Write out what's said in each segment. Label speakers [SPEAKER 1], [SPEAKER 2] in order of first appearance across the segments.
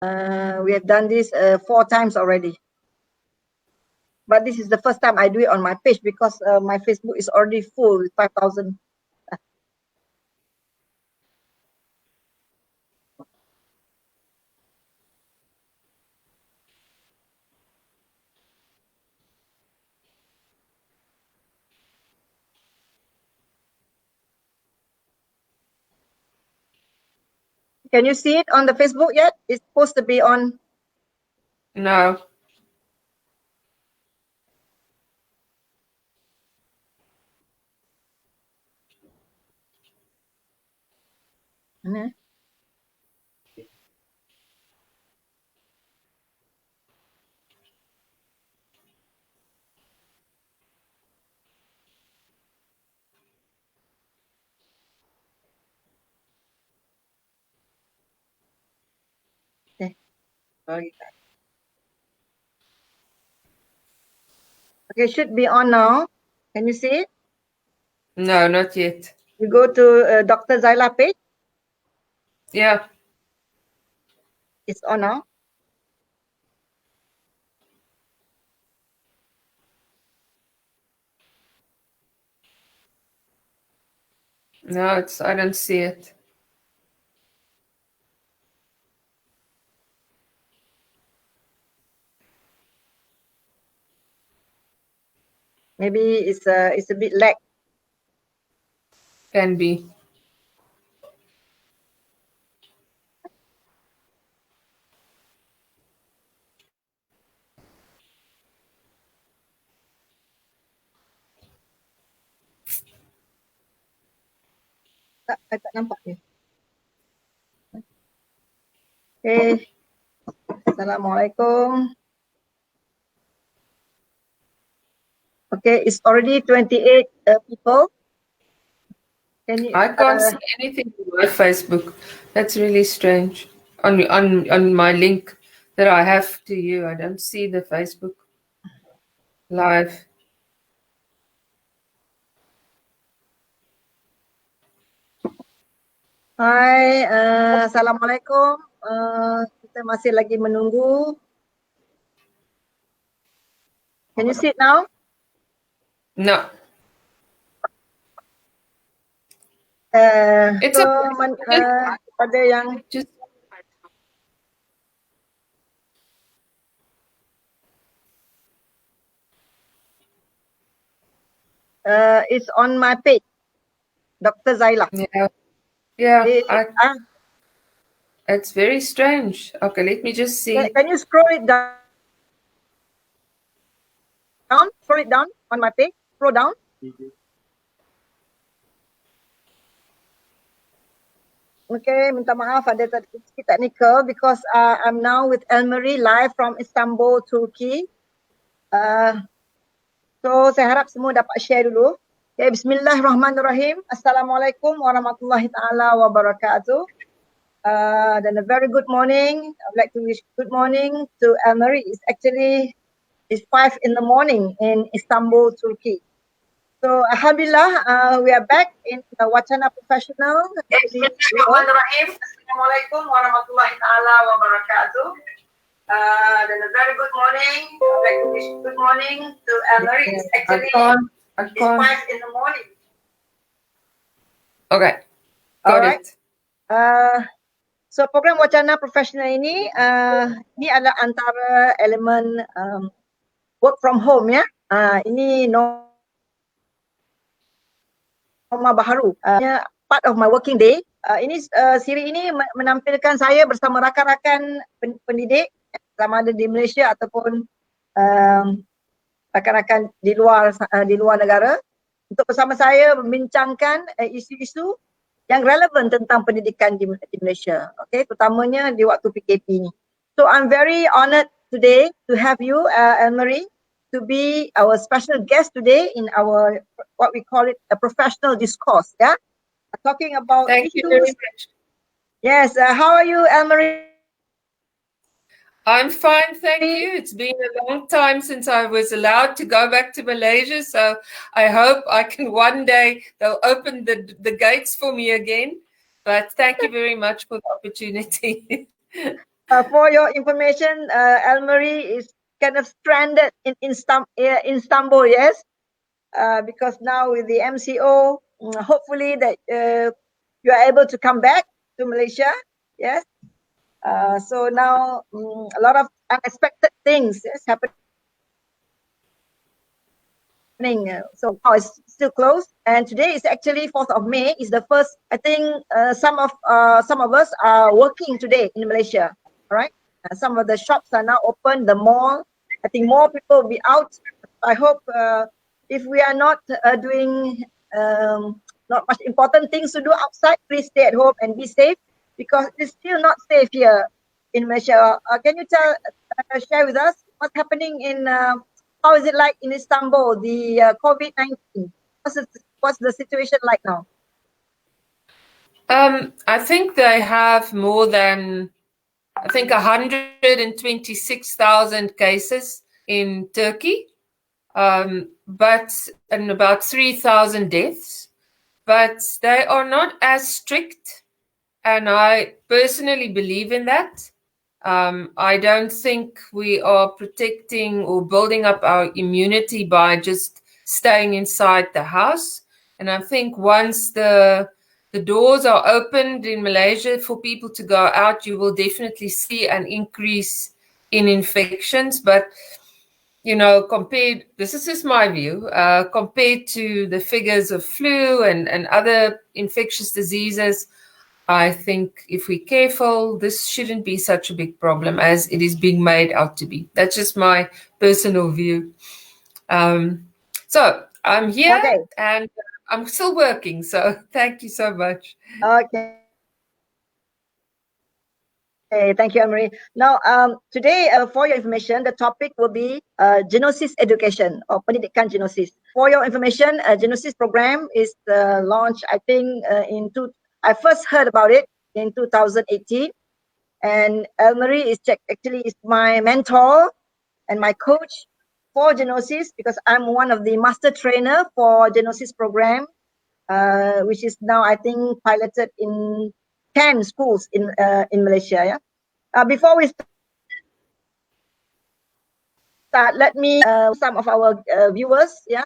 [SPEAKER 1] We have done this 4 times already. But this is the first time I do it on my page because my Facebook is already full with 5,000. Can you see it on the Facebook yet? It's supposed to be on.
[SPEAKER 2] No.
[SPEAKER 1] Mana? Okay. Sorry. Okay, should be on now. Can you see it?
[SPEAKER 2] No, not yet.
[SPEAKER 1] You go to Dr. Zaila page.
[SPEAKER 2] Yeah.
[SPEAKER 1] It's on now.
[SPEAKER 2] No, I don't see it.
[SPEAKER 1] Maybe it's a bit lag.
[SPEAKER 2] Can be.
[SPEAKER 1] Tak nampak ni. Okay. Assalamualaikum. Okay, it's already 28 people. Can you,
[SPEAKER 2] I can't see anything on my Facebook. That's really strange. On my link that I have to you, I don't see the Facebook live.
[SPEAKER 1] Hai, Assalamualaikum. Kita masih lagi menunggu. Can you see it now?
[SPEAKER 2] No. It's
[SPEAKER 1] So,
[SPEAKER 2] okay.
[SPEAKER 1] pada yang
[SPEAKER 2] Just
[SPEAKER 1] it's on my page, Dr. Zaila.
[SPEAKER 2] yeah. It's very strange. Okay, let me just see.
[SPEAKER 1] Can you scroll it down? Scroll it down on my page. Scroll down. Okay, minta maaf ada sedikit technical because I'm now with Elmarie live from Istanbul, Turkey. So saya harap semua dapat share dulu. Okay, Bismillahirrahmanirrahim. Assalamualaikum warahmatullahi taala wabarakatuh. Then a very good morning. I would like to wish good morning to Elmarie. It's 5 in the morning in Istanbul, Turkey. So Alhamdulillah, we are back in the Bicara Profesional. Bismillahirrahmanirrahim. Assalamualaikum warahmatullahi taala wabarakatuh. Then a very good morning. I would like to wish good morning to Elmarie. It's 5 in the morning.
[SPEAKER 2] Okay. Got it.
[SPEAKER 1] So program Wacana Profesional ini adalah antara elemen work from home ya. Ini norma baru. Part of my working day. Siri ini menampilkan saya bersama rakan-rakan pendidik sama ada di Malaysia ataupun rakan-rakan di luar negara untuk bersama saya membincangkan isu-isu yang relevan tentang pendidikan di Malaysia. Okay, terutamanya di waktu PKP ni. So I'm very honoured today to have you, Elmarie, to be our special guest today in our what we call it a professional discourse. Yeah, talking about
[SPEAKER 2] Thank
[SPEAKER 1] issues.
[SPEAKER 2] you very much.
[SPEAKER 1] Yes, how are you, Elmarie?
[SPEAKER 2] I'm fine, thank you. It's been a long time since I was allowed to go back to Malaysia, so I hope I can one day, they'll open the gates for me again. But thank you very much for the opportunity.
[SPEAKER 1] For your information, Elmarie is kind of stranded in Istanbul, yes, because now with the MCO, hopefully that you are able to come back to Malaysia, yes. So now a lot of unexpected things is happening. So now it's still closed, and today is actually 4th of May. Is the first. I think some of us are working today in Malaysia. All right, some of the shops are now open. The mall. I think more people will be out. I hope if we are not doing not much important things to do outside, please stay at home and be safe, because it's still not safe here in Malaysia. Can you share with us what's happening in? How is it like in Istanbul, the COVID-19? What's the situation like now?
[SPEAKER 2] I think they have more than, 126,000 cases in Turkey, and about 3,000 deaths. But they are not as strict, and I personally believe in that. I don't think we are protecting or building up our immunity by just staying inside the house. And I think once the doors are opened in Malaysia for people to go out, you will definitely see an increase in infections. But, this is just my view, compared to the figures of flu and other infectious diseases, I think if we're careful, this shouldn't be such a big problem as it is being made out to be. That's just my personal view. So I'm here,
[SPEAKER 1] okay,
[SPEAKER 2] and I'm still working. So thank you so much.
[SPEAKER 1] Okay. Thank you, Elmarie. Now, today, for your information, the topic will be Geonosis education or Pendidikan Genosis. For your information, Geonosis program is launched, I think, I first heard about it in 2018. And Elmarie is my mentor and my coach for Geonosis, because I'm one of the master trainer for Geonosis program, which is now, I think, piloted in 10 schools in Malaysia. Yeah. Before we start, let me some of our viewers. Yeah.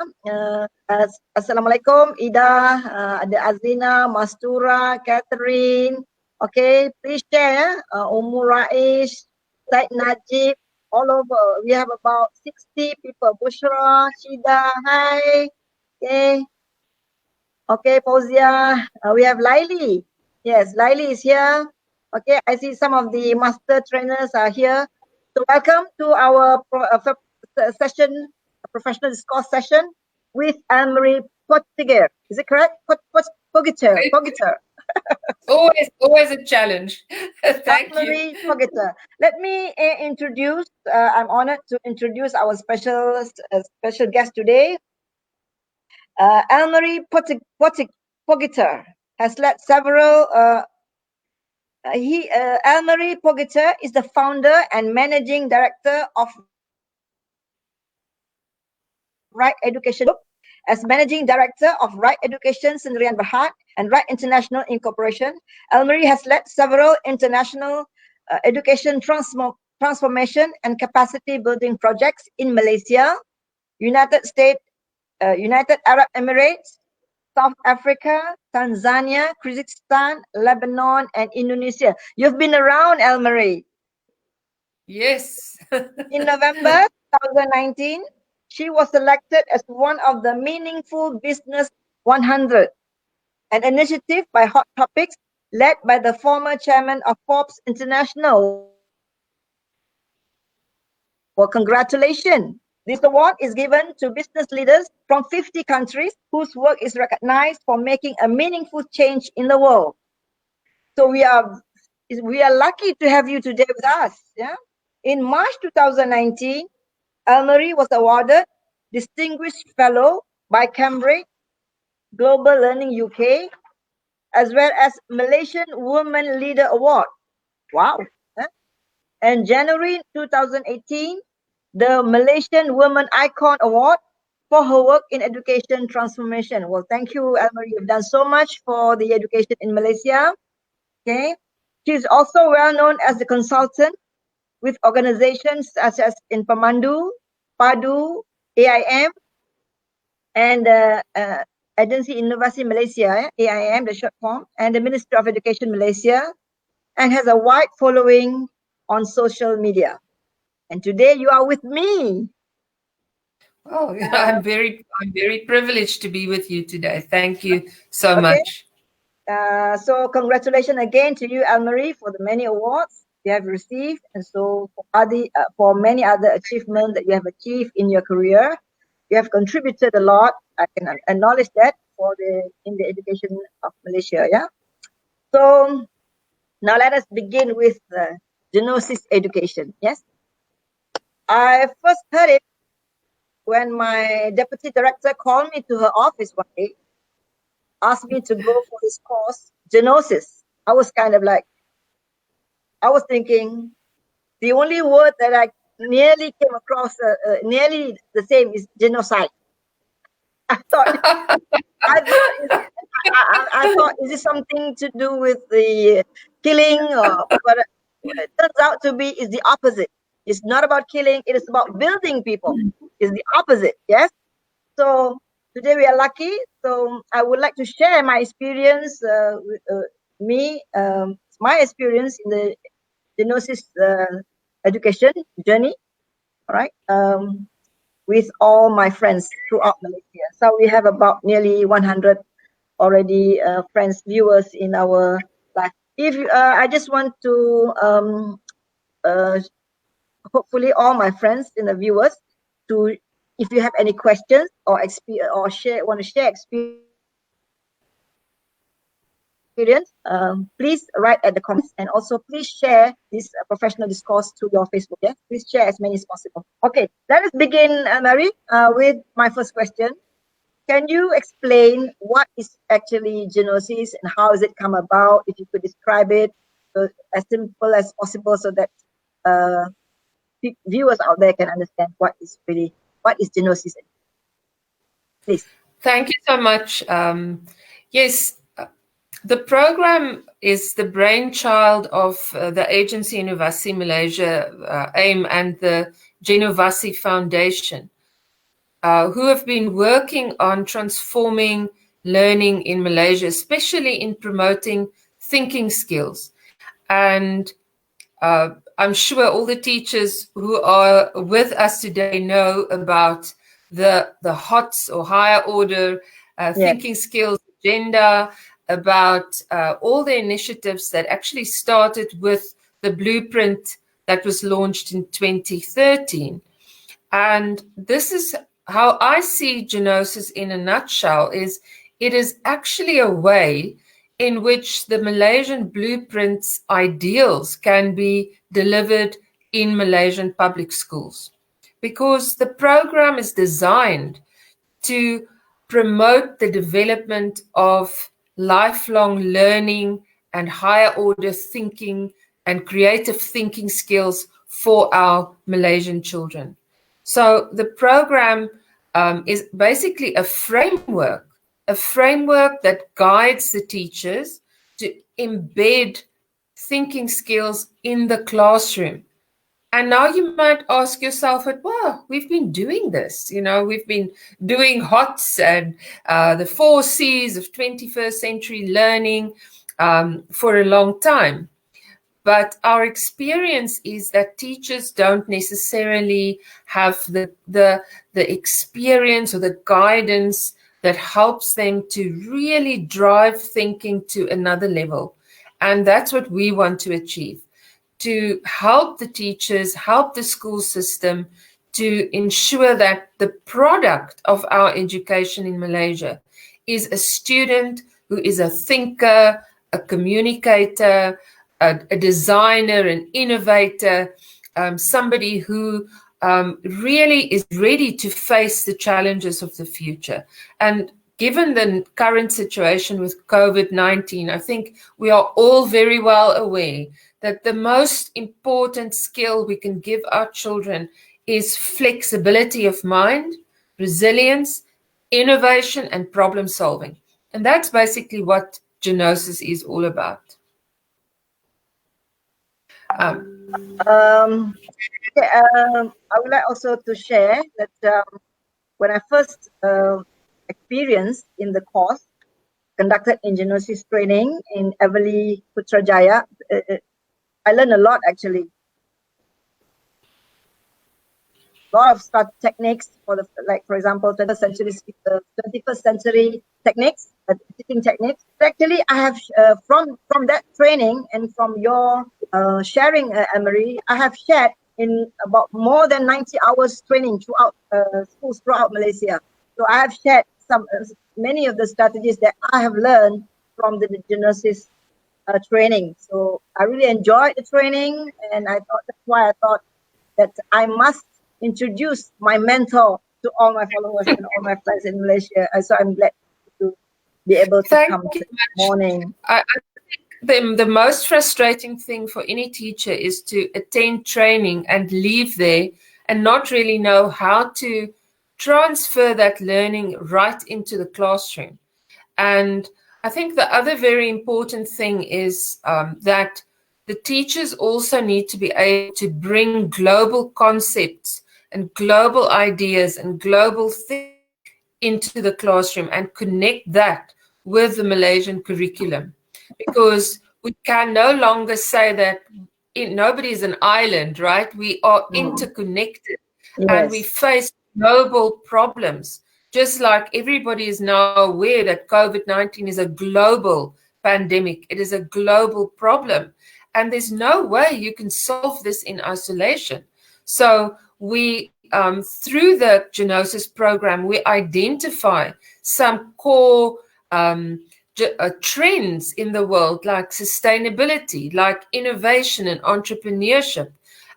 [SPEAKER 1] Assalamualaikum, Ida, ada Azina, Mastura, Catherine. Okay, please share. Umur Raish, Said Najib, all over. We have about 60 people. Bushra, Shida, hi. Okay. Okay, Fauzia. We have Laili. Yes, Laili is here. Okay, I see some of the master trainers are here. So welcome to our session, professional discourse session with Elmarie Potgiter. Is it correct? Potgiter.
[SPEAKER 2] Always a challenge. Thank
[SPEAKER 1] Elmarie
[SPEAKER 2] you.
[SPEAKER 1] Potgiter. Let me introduce. I'm honored to introduce our special guest today. Elmarie Potgiter has led several. Elmarie Potgiter is the founder and managing director of Rite Education Group. As managing director of Rite Education Sendirian Berhad and Rite International Incorporation, Elmarie has led several international education transformation and capacity building projects in Malaysia, United Arab Emirates, South Africa, Tanzania, Kyrgyzstan, Lebanon, and Indonesia. You've been around, Elmarie.
[SPEAKER 2] Yes.
[SPEAKER 1] In November 2019, she was selected as one of the Meaningful Business 100, an initiative by Hot Topics led by the former chairman of Forbes International. Well, congratulations. This award is given to business leaders from 50 countries whose work is recognized for making a meaningful change in the world. So we are lucky to have you today with us. Yeah. In March 2019, Elmarie was awarded Distinguished Fellow by Cambridge Global Learning UK, as well as Malaysian Women Leader Award. Wow. In January 2018, the Malaysian Women Icon Award for her work in education transformation. Well, thank you, Elmarie. You've done so much for the education in Malaysia. Okay. She is also well known as a consultant with organizations such as in Pemandu, Padu, AIM, and Agensi Inovasi Malaysia, AIM, the short form, and the Ministry of Education Malaysia, and has a wide following on social media. And today you are with me.
[SPEAKER 2] Oh, I'm very privileged to be with you today. Thank you so much.
[SPEAKER 1] So congratulations again to you, Elmarie, for the many awards you have received, and so for many other achievements that you have achieved in your career. You have contributed a lot. I can acknowledge that in the education of Malaysia. Yeah. So now let us begin with the Geonosis education. Yes. I first heard it when my deputy director called me to her office one day, asked me to go for this course, Geonosis. I was kind of like, I was thinking, the only word that I nearly came across, nearly the same, is genocide. I thought, I thought, is this something to do with the killing? But it turns out to be is the opposite. It's not about killing. It is about building people. It's the opposite. Yes. So today we are lucky. So I would like to share my experience with my experience in the Geonosis education journey. All right. With all my friends throughout Malaysia. So we have about nearly 100 already friends, viewers in our live. If I just want to hopefully all my friends and the viewers to, if you have any questions or want to share experience, please write at the comments, and also please share this professional discourse to your Facebook. Yeah, please share as many as possible. Okay, let us begin, Mary, with my first question. Can you explain what is actually Geonosis and how has it come about? If you could describe it as simple as possible, so that viewers out there can understand what is Geonosis. Please.
[SPEAKER 2] Thank you so much. Yes, the program is the brainchild of the Agensi Inovasi Malaysia, AIM, and the Geonosis Foundation, who have been working on transforming learning in Malaysia, especially in promoting thinking skills. And I'm sure all the teachers who are with us today know about the HOTS or higher order thinking skills agenda, about all the initiatives that actually started with the blueprint that was launched in 2013. And this is how I see Geonosis in a nutshell. It is actually a way in which the Malaysian blueprint's ideals can be delivered in Malaysian public schools, because the program is designed to promote the development of lifelong learning and higher order thinking and creative thinking skills for our Malaysian children. So the program is basically a framework that guides the teachers to embed thinking skills in the classroom. And now you might ask yourself, well, we've been doing this. We've been doing HOTS and the 4 C's of 21st century learning for a long time. But our experience is that teachers don't necessarily have the experience or the guidance that helps them to really drive thinking to another level. And that's what we want to achieve, to help the teachers, help the school system to ensure that the product of our education in Malaysia is a student who is a thinker, a communicator, a designer, an innovator, somebody who really is ready to face the challenges of the future. And given the current situation with COVID-19, I think we are all very well aware that the most important skill we can give our children is flexibility of mind, resilience, innovation, and problem solving. And that's basically what Geonosis is all about.
[SPEAKER 1] Okay, I would like also to share that when I first experienced in the course conducted in Geonosis training in Everly Putrajaya, I learned a lot actually. A lot of techniques for the, like for example, 21st century techniques, teaching techniques. Actually, I have from that training and from your sharing, Elmarie, I have shared in about more than 90 hours training throughout schools throughout Malaysia. So I have shared many of the strategies that I have learned from the Geonosis training. So I really enjoyed the training, and I thought that's why I thought that I must introduce my mentor to all my followers and all my friends in Malaysia. So I'm glad to be able to
[SPEAKER 2] Thank
[SPEAKER 1] come
[SPEAKER 2] you
[SPEAKER 1] this morning.
[SPEAKER 2] I think the most frustrating thing for any teacher is to attend training and leave there and not really know how to transfer that learning right into the classroom. And I think the other very important thing is that the teachers also need to be able to bring global concepts and global ideas and global things into the classroom and connect that with the Malaysian curriculum. Because we can no longer say that nobody is an island, right? We are interconnected and we
[SPEAKER 1] Yes.
[SPEAKER 2] face global problems. Just like everybody is now aware that COVID-19 is a global pandemic, it is a global problem. And there's no way you can solve this in isolation. So we, through the Geonosis program, we identify some core trends in the world, like sustainability, like innovation and entrepreneurship.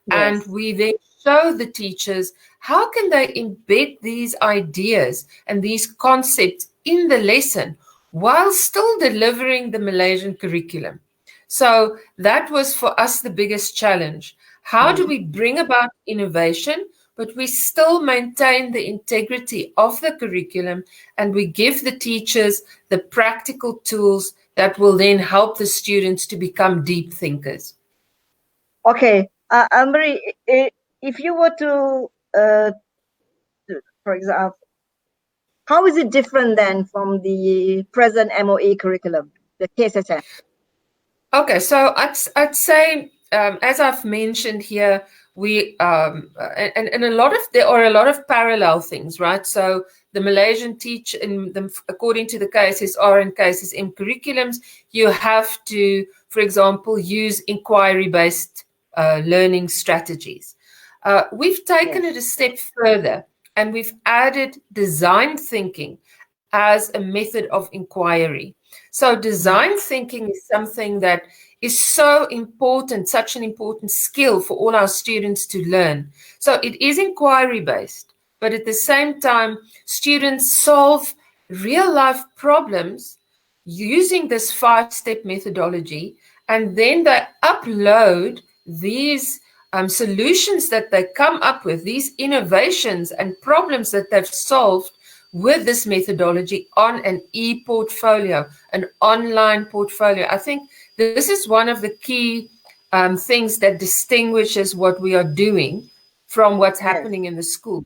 [SPEAKER 1] Yes.
[SPEAKER 2] And we then show the teachers how can they embed these ideas and these concepts in the lesson while still delivering the Malaysian curriculum. So that was for us the biggest challenge. How do we bring about innovation, but we still maintain the integrity of the curriculum, and we give the teachers the practical tools that will then help the students to become deep thinkers?
[SPEAKER 1] Okay, Elmarie, if you were to, for example, how is it different then from the present MOE curriculum, the KSSF?
[SPEAKER 2] Okay, so I'd say, as I've mentioned here, we and a lot of there are a lot of parallel things, right? So the Malaysian teach in the, according to the KSSR and KSSM curriculums, you have to, for example, use inquiry-based learning strategies. We've taken it a step further, and we've added design thinking as a method of inquiry. So design thinking is something that is so important, such an important skill for all our students to learn. So it is inquiry based, but at the same time, students solve real life problems using this 5-step methodology, and then they upload these solutions that they come up with, these innovations and problems that they've solved with this methodology on an e-portfolio, an online portfolio. I think this is one of the key things that distinguishes what we are doing from what's happening in the school.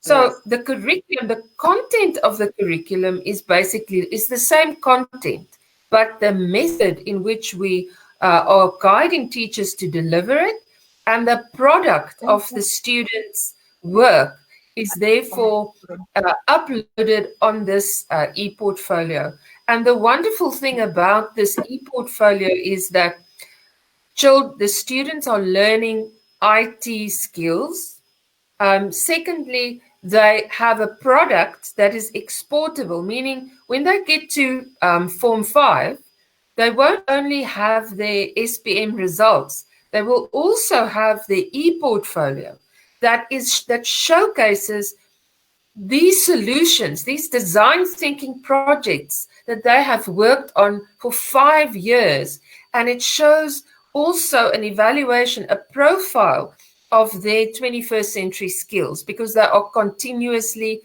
[SPEAKER 2] So the curriculum, the content of the curriculum is the same content, but the method in which we are guiding teachers to deliver it and the product of the students' work is therefore uploaded on this e-portfolio. And the wonderful thing about this e-portfolio is that the students are learning IT skills. Secondly, they have a product that is exportable, meaning when they get to Form 5, they won't only have their SPM results, they will also have their e-portfolio that showcases these solutions, these design thinking projects that they have worked on for 5 years. And it shows also an evaluation, a profile of their 21st century skills, because they are continuously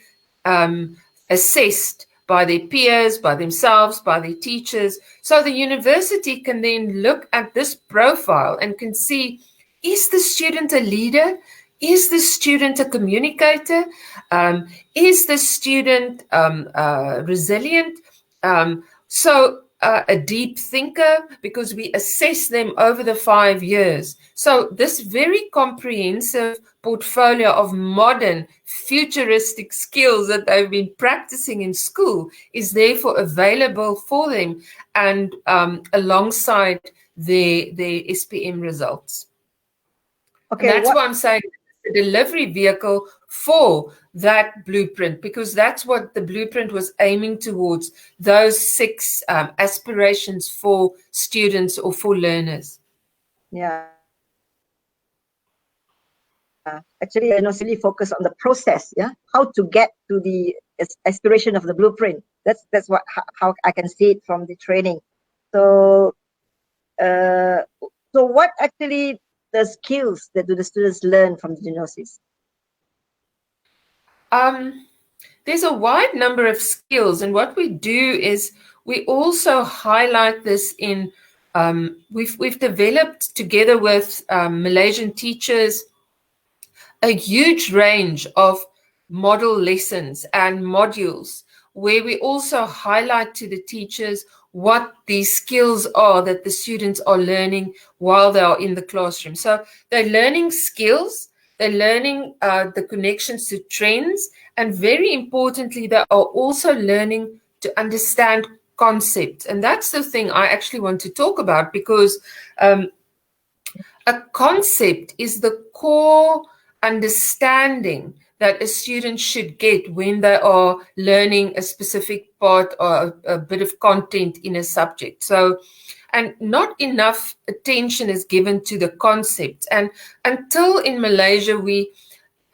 [SPEAKER 2] assessed by their peers, by themselves, by their teachers. So the university can then look at this profile and can see, is the student a leader? Is the student a communicator? Is the student resilient? A deep thinker, because we assess them over the 5 years. So this very comprehensive portfolio of modern futuristic skills that they've been practicing in school is therefore available for them, and alongside their SPM results. Okay, and that's why I'm saying the delivery vehicle for that blueprint, because that's what the blueprint was aiming towards, those 6 aspirations for students or for learners.
[SPEAKER 1] Yeah. Actually, Genosis really focus on the process, how to get to the aspiration of the blueprint. That's what how I can see it from the training. So, so what actually the skills that do the students learn from the Genosis?
[SPEAKER 2] There's a wide number of skills, and what we do is we also highlight this in. We've developed together with Malaysian teachers a huge range of model lessons and modules where we also highlight to the teachers what these skills are that the students are learning while they are in the classroom. So they're learning skills, they're learning the connections to trends, and very importantly, they are also learning to understand concepts. And that's the thing I actually want to talk about, because a concept is the core understanding that a student should get when they are learning a specific part or a bit of content in a subject. So, and not enough attention is given to the concept. And until in Malaysia,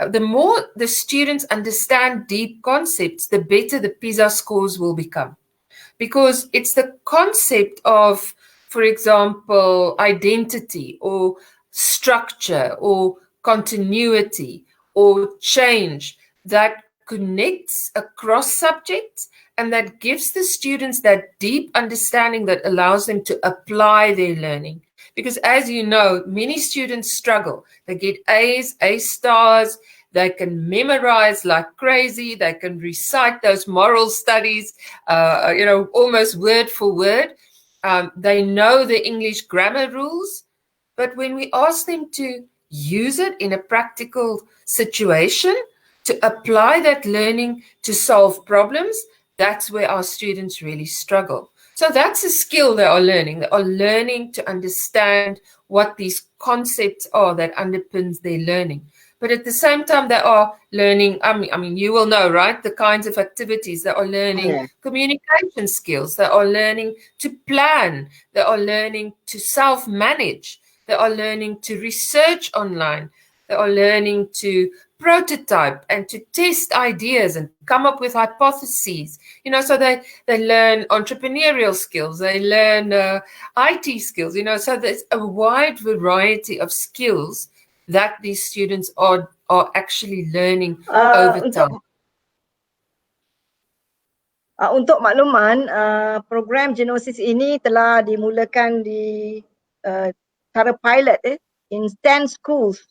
[SPEAKER 2] the more the students understand deep concepts, the better the PISA scores will become. Because it's the concept of, for example, identity or structure or continuity or change that connects across subjects and that gives the students that deep understanding that allows them to apply their learning. Because as you know, many students struggle. They get A's, A stars, they can memorize like crazy, they can recite those moral studies, almost word for word. They know the English grammar rules, but when we ask them to use it in a practical situation, to apply that learning to solve problems, that's where our students really struggle. So that's a skill they are learning. They are learning to understand what these concepts are that underpins their learning. But at the same time, they are learning, I mean, you will know, right? The kinds of activities. They are learning communication skills. They are learning to plan. They are learning to self-manage. They are learning to research online. They are learning to prototype and to test ideas and come up with hypotheses. So they learn entrepreneurial skills. They learn IT skills. So there's a wide variety of skills that these students are actually learning over time.
[SPEAKER 1] Untuk makluman, program Geonosis ini telah dimulakan di cara pilot in 10 schools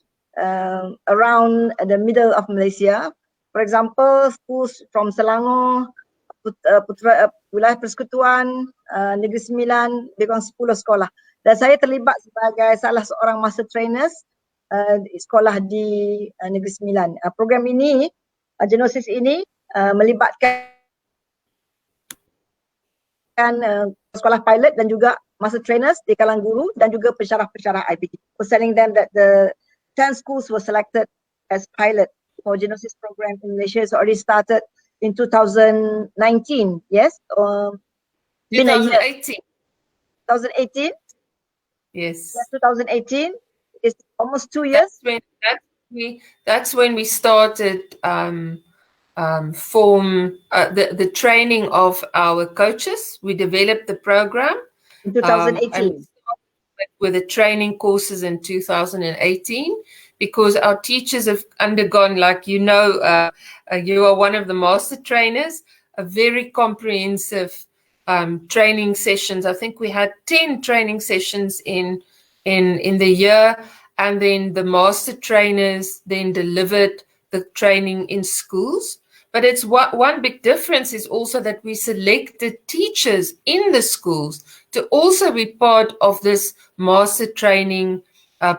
[SPEAKER 1] around the middle of Malaysia. For example, schools from Selangor, Wilayah Persekutuan, Negeri Sembilan, lebih kurang 10 sekolah. Dan saya terlibat sebagai salah seorang master trainers sekolah di Negeri Sembilan. Program ini, Geonosis ini melibatkan sekolah pilot dan juga master trainers di kalangan guru dan juga pensyarah-pensyarah IPT. For telling them that the 10 schools were selected as pilot for Geonosis program in Malaysia. It's already started in 2019, yes?
[SPEAKER 2] 2018.
[SPEAKER 1] 2018?
[SPEAKER 2] Yes.
[SPEAKER 1] 2018. It's almost 2 years.
[SPEAKER 2] That's when we started the training of our coaches. We developed the program
[SPEAKER 1] in 2018.
[SPEAKER 2] With the training courses in 2018, because our teachers have undergone, like you are one of the master trainers. a very comprehensive training sessions. I think we had 10 training sessions in the year, and then the master trainers then delivered the training in schools. But it's one big difference is also that we selected teachers in the schools to also be part of this master training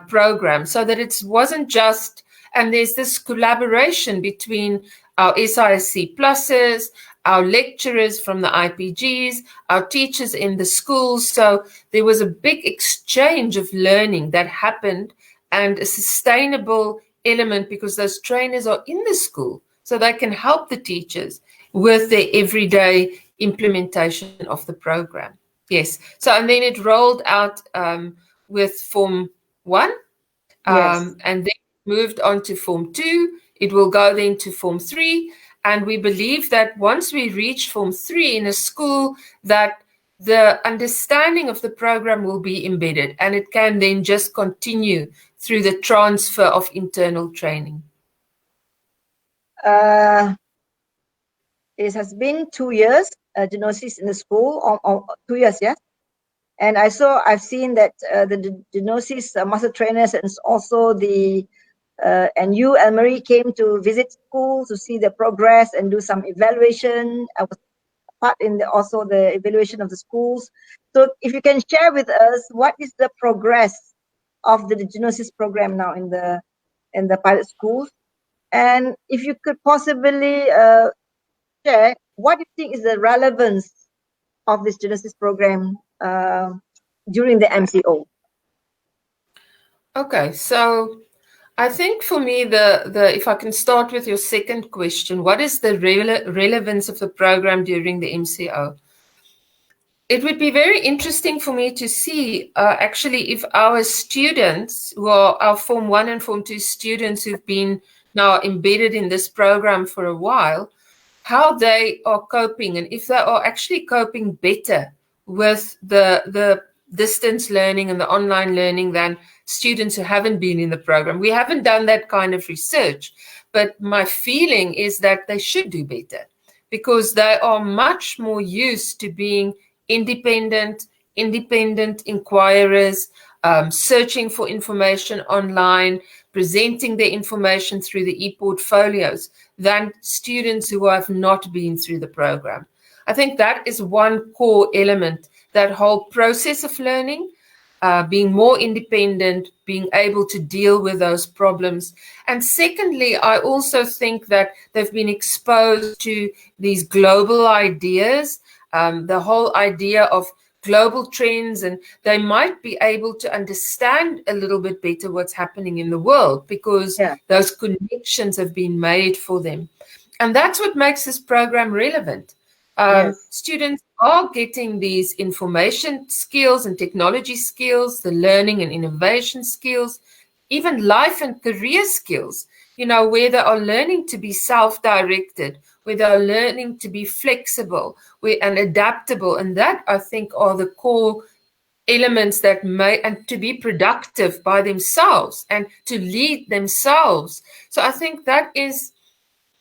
[SPEAKER 2] program, so that it wasn't just, and there's this collaboration between our SISC pluses, our lecturers from the IPGs, our teachers in the schools. So there was a big exchange of learning that happened, and a sustainable element, because those trainers are in the school, so they can help the teachers with their everyday implementation of the program. Yes. So, and then it rolled out with Form 1,
[SPEAKER 1] Yes.
[SPEAKER 2] and then moved on to Form 2. It will go then to Form 3. And we believe that once we reach Form 3 in a school, that the understanding of the program will be embedded, and it can then just continue through the transfer of internal training.
[SPEAKER 1] It has been 2 years, Geonosis in the school, or 2 years, yes. And I've seen that the Geonosis master trainers and also and you, Elmarie, came to visit school to see the progress and do some evaluation. I was part in also the evaluation of the schools. So if you can share with us, what is the progress of the Geonosis program now in the pilot schools? And if you could possibly share, what do you think is the relevance of this Geonosis program during the MCO?
[SPEAKER 2] Okay, so I think for me, if I can start with your second question, what is the relevance of the program during the MCO? It would be very interesting for me to see actually if our students, who are our Form 1 and Form 2 students who've been now embedded in this program for a while, how they are coping, and if they are actually coping better with the distance learning and the online learning than students who haven't been in the program. We haven't done that kind of research, but my feeling is that they should do better, because they are much more used to being independent inquirers, searching for information online, presenting their information through the e-portfolios, than students who have not been through the program. I think that is one core element, that whole process of learning, being more independent, being able to deal with those problems. And secondly, I also think that they've been exposed to these global ideas, the whole idea of global trends, and they might be able to understand a little bit better what's happening in the world, because those connections have been made for them. And that's what makes this program relevant. Students are getting these information skills and technology skills, the learning and innovation skills, even life and career skills, where they are learning to be self-directed, where they are learning to be flexible and adaptable. And that, I think, are the core elements that and to be productive by themselves and to lead themselves. So I think that is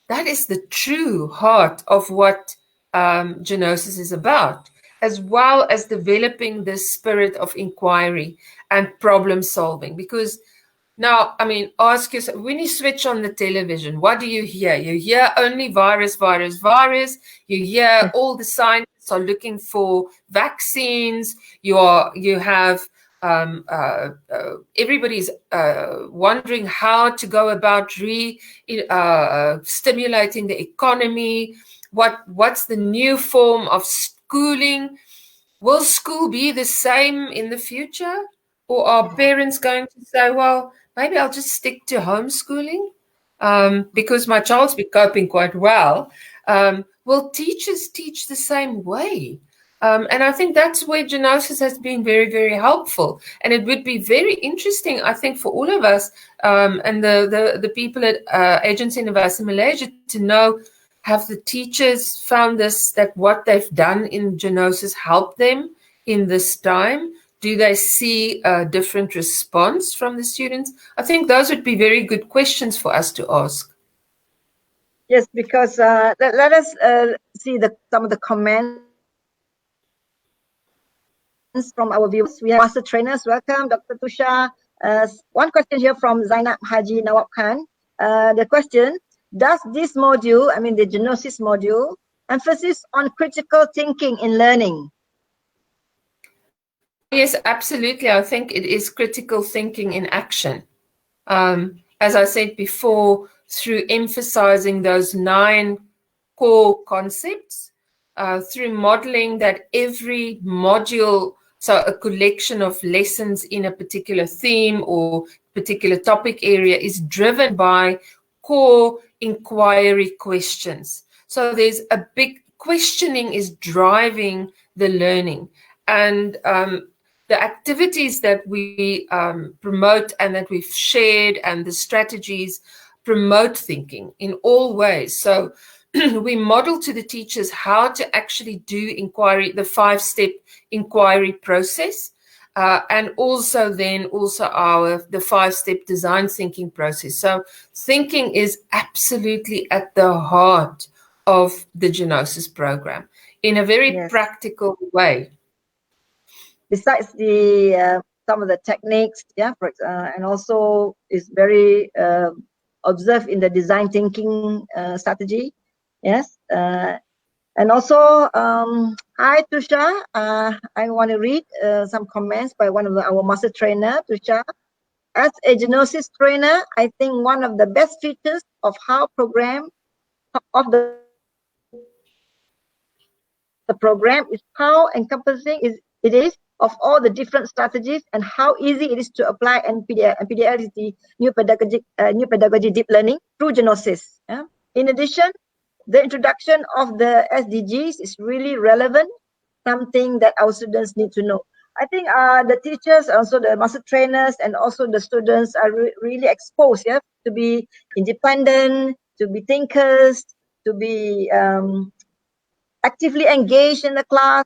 [SPEAKER 2] the true heart of what Geonosis is about, as well as developing this spirit of inquiry and problem solving. Because now, I mean, ask yourself, when you switch on the television, what do you hear? You hear only virus, virus, virus. You hear all the scientists are looking for vaccines. You have everybody's wondering how to go about stimulating the economy. What's the new form of schooling? Will school be the same in the future? Or are parents going to say, well, maybe I'll just stick to homeschooling because my child's been coping quite well? Will teachers teach the same way? And I think that's where Geonosis has been very, very helpful. And it would be very interesting, I think, for all of us and the people at Agency Innovasi Malaysia to know, have the teachers found that what they've done in Geonosis helped them in this time? Do they see a different response from the students? I think those would be very good questions for us to ask.
[SPEAKER 1] Yes, because let us see some of the comments from our viewers. We have master trainers. Welcome, Dr. Tusha. One question here from Zainab Haji Nawab Khan. The question, does this module, I mean the Genosis module, emphasis on critical thinking in learning?
[SPEAKER 2] Yes, absolutely. I think it is critical thinking in action. As I said before, through emphasizing those 9 core concepts, through modeling that every module, so a collection of lessons in a particular theme or particular topic area, is driven by core inquiry questions. So there's a big questioning is driving the learning. And the activities that we promote and that we've shared and the strategies promote thinking in all ways. So we model to the teachers how to actually do inquiry, the 5-step inquiry process, and also the 5-step design thinking process. So thinking is absolutely at the heart of the Genosis program in a very practical way.
[SPEAKER 1] Besides the some of the techniques, and also is very observed in the design thinking strategy. Yes, and also hi Tusha, I want to read some comments by one of our master trainer, Tusha. As a Geonosis trainer, I think one of the best features of the program is how encompassing it is of all the different strategies and how easy it is to apply NPDL is the new pedagogy deep learning through Geonosis. Yeah? In addition, the introduction of the SDGs is really relevant, something that our students need to know. I think the teachers, also the master trainers, and also the students are really exposed, to be independent, to be thinkers, to be actively engaged in the class.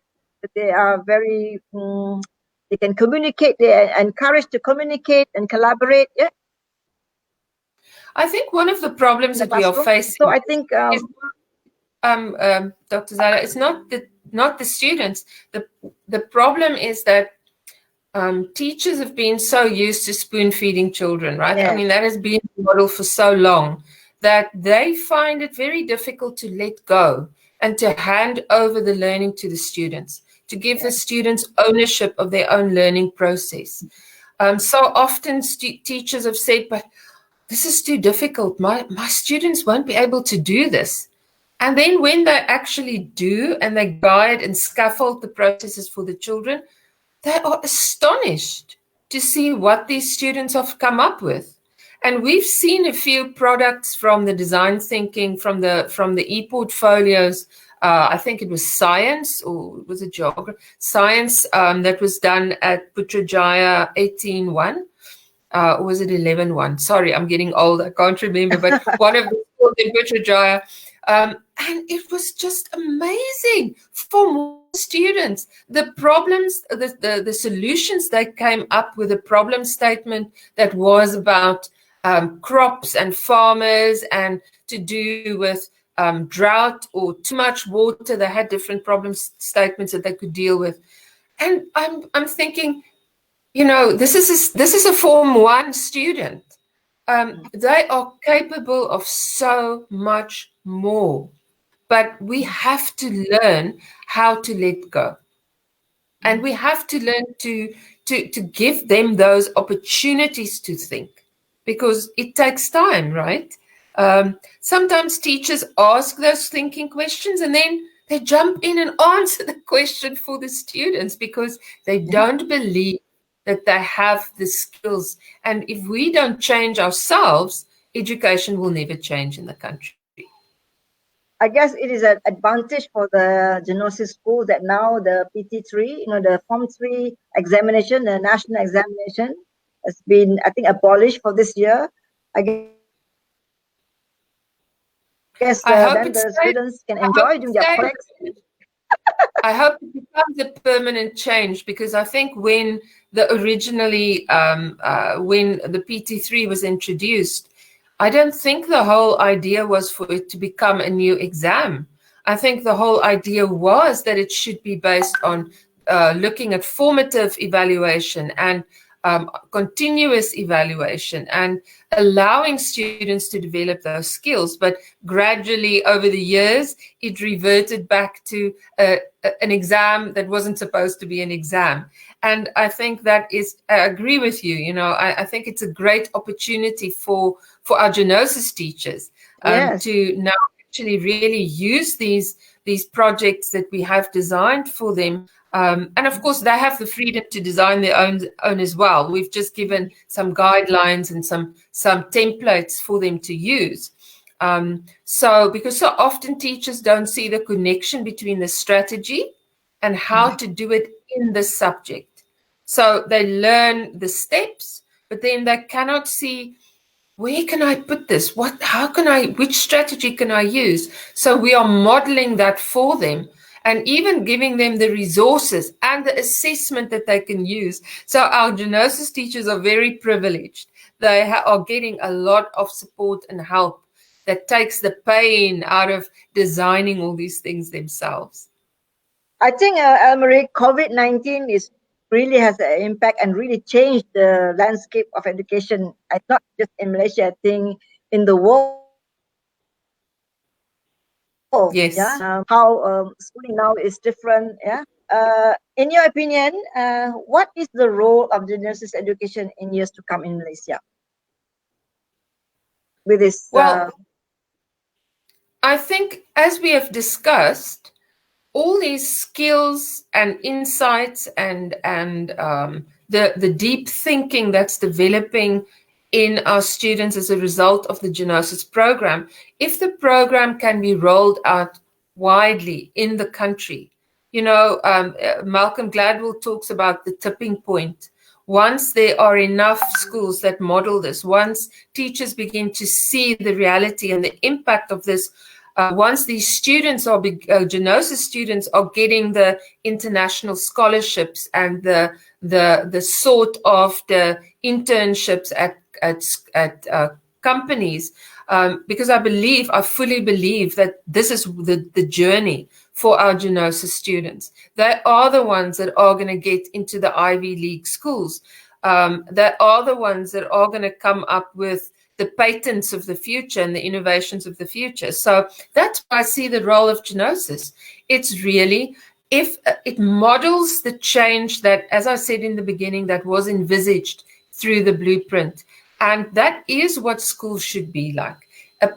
[SPEAKER 1] They are very, they can communicate, they are encouraged to communicate and collaborate. Yeah.
[SPEAKER 2] I think one of the problems that we are facing,
[SPEAKER 1] so I think,
[SPEAKER 2] is, Dr. Zala, it's not the students. The problem is that teachers have been so used to spoon feeding children, right?
[SPEAKER 1] Yes.
[SPEAKER 2] I mean, that has been the model for so long that they find it very difficult to let go and to hand over the learning to the students, to give the students ownership of their own learning process. So often teachers have said, but this is too difficult. My students won't be able to do this. And then when they actually do and they guide and scaffold the processes for the children, they are astonished to see what these students have come up with. And we've seen a few products from the design thinking, from the e-portfolios. I think it was science, or was it geography? Science that was done at Putrajaya 18.1. Or was it 11.1? Sorry, I'm getting old. I can't remember, but one of them was in Putrajaya. And it was just amazing for more students. The problems, the solutions they came up with, a problem statement that was about crops and farmers and to do with drought or too much water. They had different problem statements that they could deal with. And I'm thinking, this is a Form 1 student. They are capable of so much more, but we have to learn how to let go. And we have to learn to give them those opportunities to think, because it takes time, right? Sometimes teachers ask those thinking questions and then they jump in and answer the question for the students because they don't believe that they have the skills. And if we don't change ourselves, education will never change in the country.
[SPEAKER 1] I guess it is an advantage for the Genosis school that now the PT3, the Form 3 examination, the national examination, has been, I think, abolished for this year. I guess then the students can enjoy doing their projects.
[SPEAKER 2] I hope it becomes a permanent change, because I think when when the PT3 was introduced, I don't think the whole idea was for it to become a new exam. I think the whole idea was that it should be based on looking at formative evaluation and continuous evaluation and allowing students to develop those skills. But gradually over the years, it reverted back to an exam that wasn't supposed to be an exam. And I think that is, I agree with you, I think it's a great opportunity for our Geonosis teachers to now actually really use these projects that we have designed for them. And of course, they have the freedom to design their own as well. We've just given some guidelines and some templates for them to use. Because so often teachers don't see the connection between the strategy and how to do it in the subject. So they learn the steps, but then they cannot see, where can I put this? Which strategy can I use? So we are modeling that for them and even giving them the resources and the assessment that they can use. So our Geonosis teachers are very privileged. They are getting a lot of support and help that takes the pain out of designing all these things themselves.
[SPEAKER 1] I think, Elmarie, COVID-19 really has an impact and really changed the landscape of education, not just in Malaysia, I think in the world.
[SPEAKER 2] Yes.
[SPEAKER 1] Yeah. How schooling now is different. Yeah. In your opinion, what is the role of Geonosis education in years to come in Malaysia? With this,
[SPEAKER 2] I think, as we have discussed, all these skills and insights and the deep thinking that's developing in our students as a result of the Geonosis program, if the program can be rolled out widely in the country, Malcolm Gladwell talks about the tipping point. Once there are enough schools that model this, once teachers begin to see the reality and the impact of this, once these students Geonosis students are getting the international scholarships and the sort of the internships at companies, because I fully believe that this is the journey for our Geonosis students. They are the ones that are going to get into the Ivy League schools. They are the ones that are going to come up with the patents of the future and the innovations of the future. So that's why I see the role of Geonosis. It's really, if it models the change that, as I said in the beginning, that was envisaged through the blueprint. And that is what schools should be like.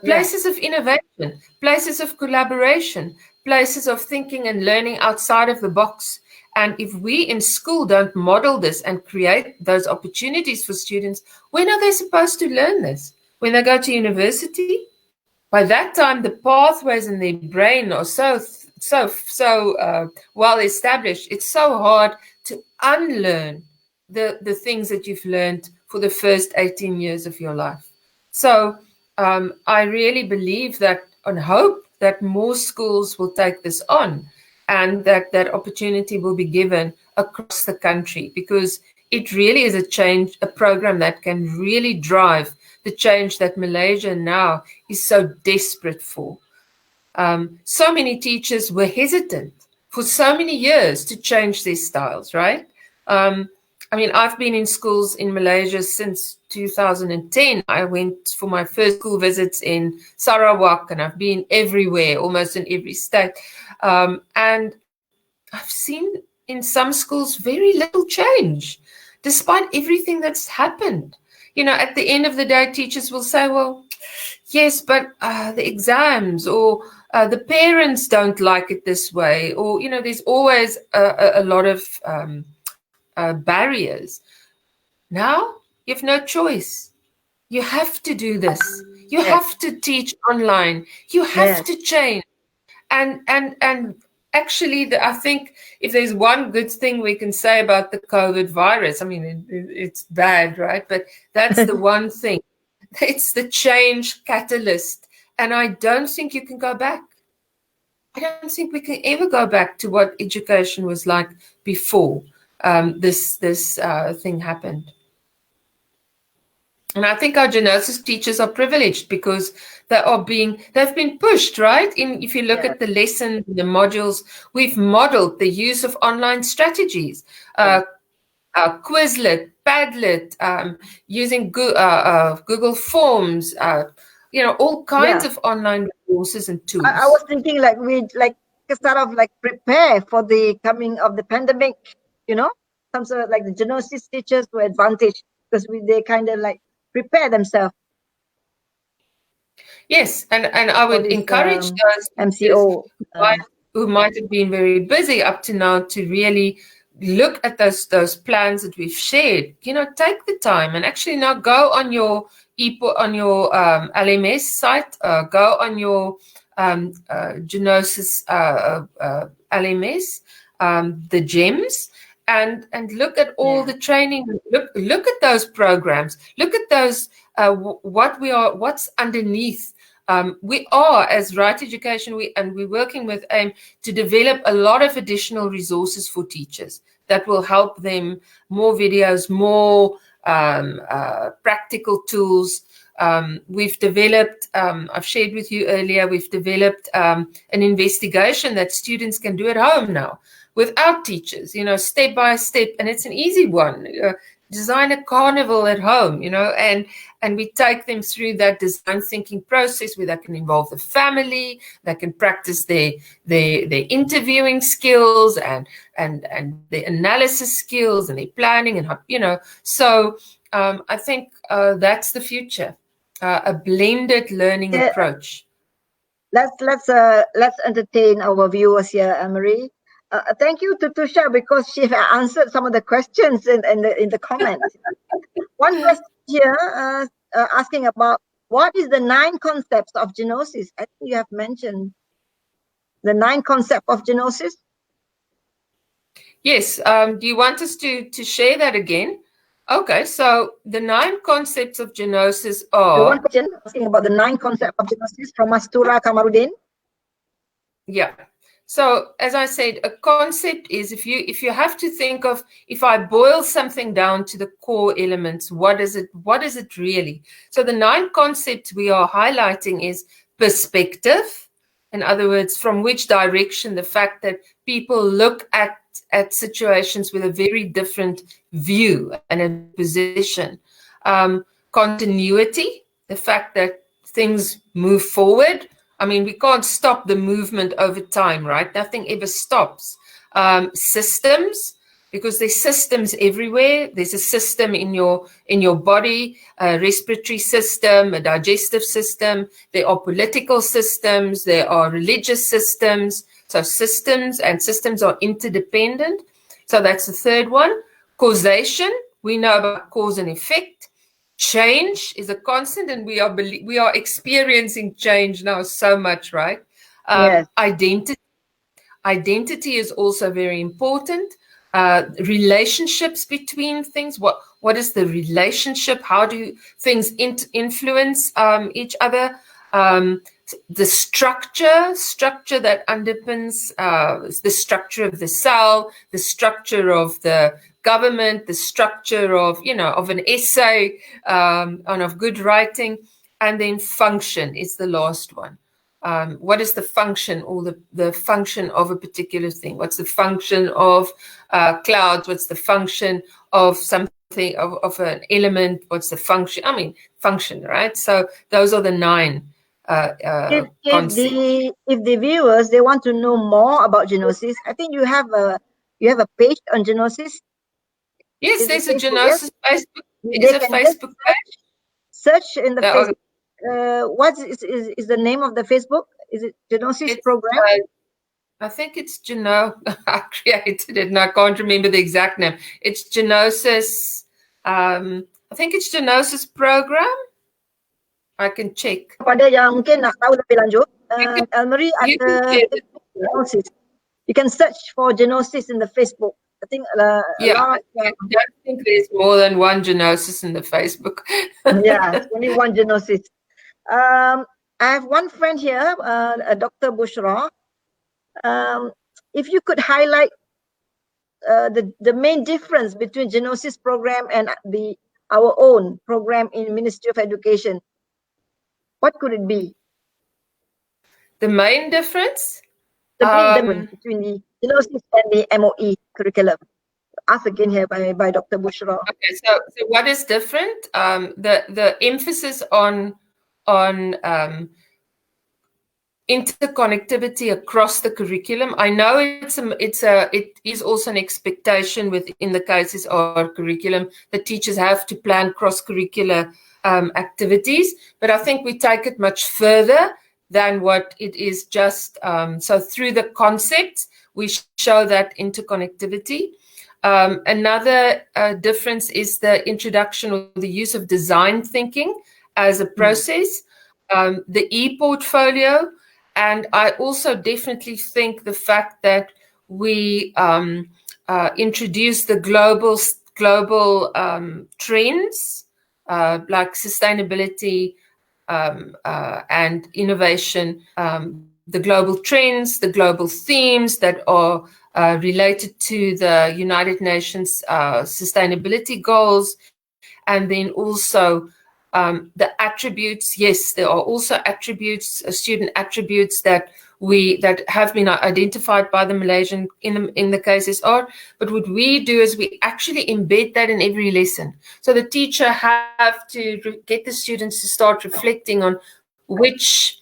[SPEAKER 2] Places of innovation, places of collaboration, places of thinking and learning outside of the box. And if we in school don't model this and create those opportunities for students, when are they supposed to learn this? When they go to university? By that time, the pathways in their brain are so well established. It's so hard to unlearn the things that you've learned for the first 18 years of your life. So I really believe that and hope that more schools will take this on, and that opportunity will be given across the country, because it really is a program that can really drive the change that Malaysia now is so desperate for. So many teachers were hesitant for so many years to change their styles, right? I've been in schools in Malaysia since 2010. I went for my first school visits in Sarawak, and I've been everywhere, almost in every state. And I've seen in some schools very little change, despite everything that's happened. At the end of the day, teachers will say, well, yes, but the exams, or the parents don't like it this way, or, there's always a lot of barriers. Now you have no choice. You have to do this. You have to teach online. You have to change. And actually, I think if there's one good thing we can say about the COVID virus, it's bad, right? But that's the one thing. It's the change catalyst. And I don't think you can go back. I don't think we can ever go back to what education was like before this thing happened. And I think our Geonosis teachers are privileged because they've been pushed, right? If you look at the lessons, the modules, we've modeled the use of online strategies, Quizlet, Padlet, using Google Forms, all kinds of online resources and tools.
[SPEAKER 1] I was thinking like we sort of like prepare for the coming of the pandemic, some sort of like the Geonosis teachers were advantage because they kind of like prepare themselves.
[SPEAKER 2] Yes, and I would encourage those
[SPEAKER 1] MCO
[SPEAKER 2] who might have been very busy up to now to really look at those plans that we've shared. Take the time and actually now go on your LMS site, go on your Geonosis LMS, the GEMS, and look at all the training. Look at those programs. Look at those what's underneath. We are, as Rite Education, we're working with AIM to develop a lot of additional resources for teachers that will help them, more videos, more practical tools. We've developed, I've shared with you earlier, we've developed an investigation that students can do at home now without teachers, step by step, and it's an easy one. Design a carnival at home, and we take them through that design thinking process where they can involve the family, they can practice their interviewing skills and their analysis skills and their planning and so I think that's the future, a blended learning approach.
[SPEAKER 1] Let's entertain our viewers here, Elmarie. Thank you to Tusha because she answered some of the questions in the comments. One question here asking about what is the 9 concepts of Geonosis? I think you have mentioned the 9 concepts of Geonosis.
[SPEAKER 2] Yes. Do you want us to share that again? Okay. So the 9 concepts of Geonosis are.
[SPEAKER 1] The one question asking about the 9 concepts of Geonosis from Mastura Kamarudin.
[SPEAKER 2] Yeah. So as I said, a concept is if you have to think of, if I boil something down to the core elements, what is it really? So the 9 concepts we are highlighting is perspective. In other words, from which direction, the fact that people look at situations with a very different view and a position. Continuity, the fact that things move forward. I mean, we can't stop the movement over time, right? Nothing ever stops. Systems, because there's systems everywhere. There's a system in your body, a respiratory system, a digestive system. There are political systems. There are religious systems. So systems are interdependent. So that's the third one. Causation, we know about cause and effect. Change is a constant, and we are experiencing change now so much, right?
[SPEAKER 1] Yes.
[SPEAKER 2] Identity is also very important. Relationships between things. What is the relationship? How do things influence each other? The structure that underpins the structure of the cell, the structure of the government, the structure of an essay, and of good writing, and then function is the last one. What is the function, or the function of a particular thing? What's the function of clouds? What's the function of something, of an element? What's the function? I mean, function, right? So those are the 9 concepts.
[SPEAKER 1] If the viewers, they want to know more about Geonosis, I think you have a page on Geonosis.
[SPEAKER 2] Yes, there's a Geonosis Facebook. There's a Facebook page.
[SPEAKER 1] Search in the Facebook. What is the name of the Facebook? Is it Geonosis program?
[SPEAKER 2] I think it's I created it and I can't remember the exact name. It's Geonosis. I think it's Geonosis program. I can check.
[SPEAKER 1] Pada yang mungkin nak tahu lebih lanjut, Elmarie ada Geonosis. You can search for Geonosis in the Facebook. I think
[SPEAKER 2] I don't think there's more than one Geonosis in the Facebook.
[SPEAKER 1] Yeah, only one Geonosis. I have one friend here, Dr. Bushra. If you could highlight the main difference between Geonosis program and the our own program in Ministry of Education, what could it be?
[SPEAKER 2] The main difference?
[SPEAKER 1] The main difference between the Genosis and the MOE curriculum. Asked again here by Dr. Bushra.
[SPEAKER 2] Okay, so what is different? The emphasis on interconnectivity across the curriculum. I know it is also an expectation within the cases or curriculum that teachers have to plan cross-curricular activities, but I think we take it much further than what it is just. So through the concepts, we show that interconnectivity. Another difference is the introduction or the use of design thinking as a process, the e-portfolio, and I also definitely think the fact that we introduce the global trends like sustainability and innovation, the global trends, the global themes that are related to the United Nations sustainability goals, and then also the attributes. Yes, there are also attributes, student attributes that have been identified by the Malaysian in the KSSR. But what we do is we actually embed that in every lesson. So the teacher have to get the students to start reflecting on which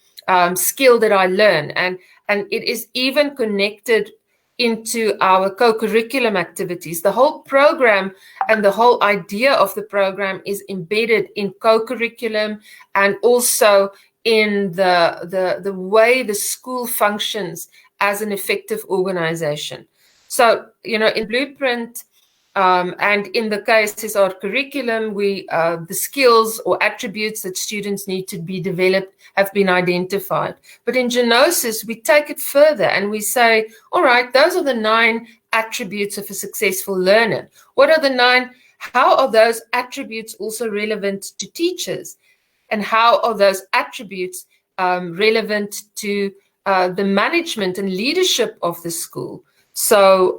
[SPEAKER 2] skill that I learn, and it is even connected into our co-curriculum activities. The whole program and the whole idea of the program is embedded in co-curriculum and also in the way the school functions as an effective organization. So, in Blueprint and in the KSSR curriculum, the skills or attributes that students need to be developed have been identified. But in Geonosis, we take it further and we say, all right, those are the 9 attributes of a successful learner. What are the 9? How are those attributes also relevant to teachers? And how are those attributes relevant to the management and leadership of the school? So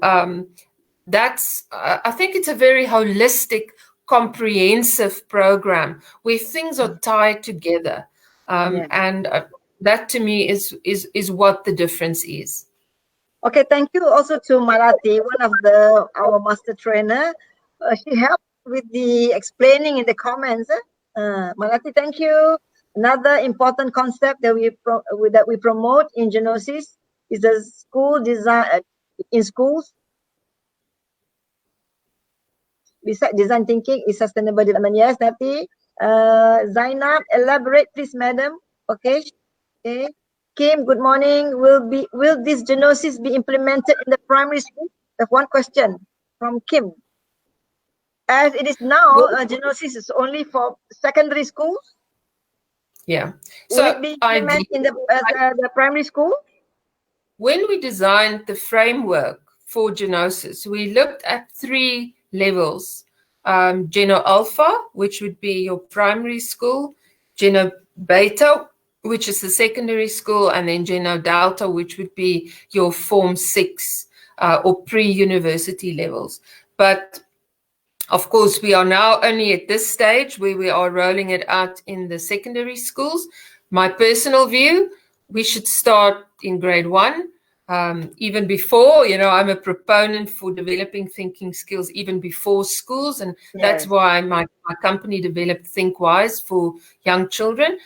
[SPEAKER 2] that's, I think it's a very holistic, comprehensive program where things are tied together. And that to me is what the difference is.
[SPEAKER 1] Okay, thank you also to Malati, one of our master trainer. She helped with the explaining in the comments. Malati, thank you. Another important concept that we promote in Geonosis is the school design in schools. Besides design thinking is sustainable development. Yes, Nati. Zainab, elaborate please, madam. Okay. Okay. Kim, good morning. Will this Geonosis be implemented in the primary school? That's one question from Kim. As it is now, Geonosis is only for secondary schools.
[SPEAKER 2] Yeah.
[SPEAKER 1] So will it be implemented in the primary school?
[SPEAKER 2] When we designed the framework for Geonosis, we looked at 3 levels. Geno Alpha, which would be your primary school, Geno Beta, which is the secondary school, and then Geno Delta, which would be your Form 6 or pre-university levels. But of course, we are now only at this stage where we are rolling it out in the secondary schools. My personal view, we should start in grade 1. Even before, I'm a proponent for developing thinking skills even before schools, and that's why my company developed ThinkWise for young children,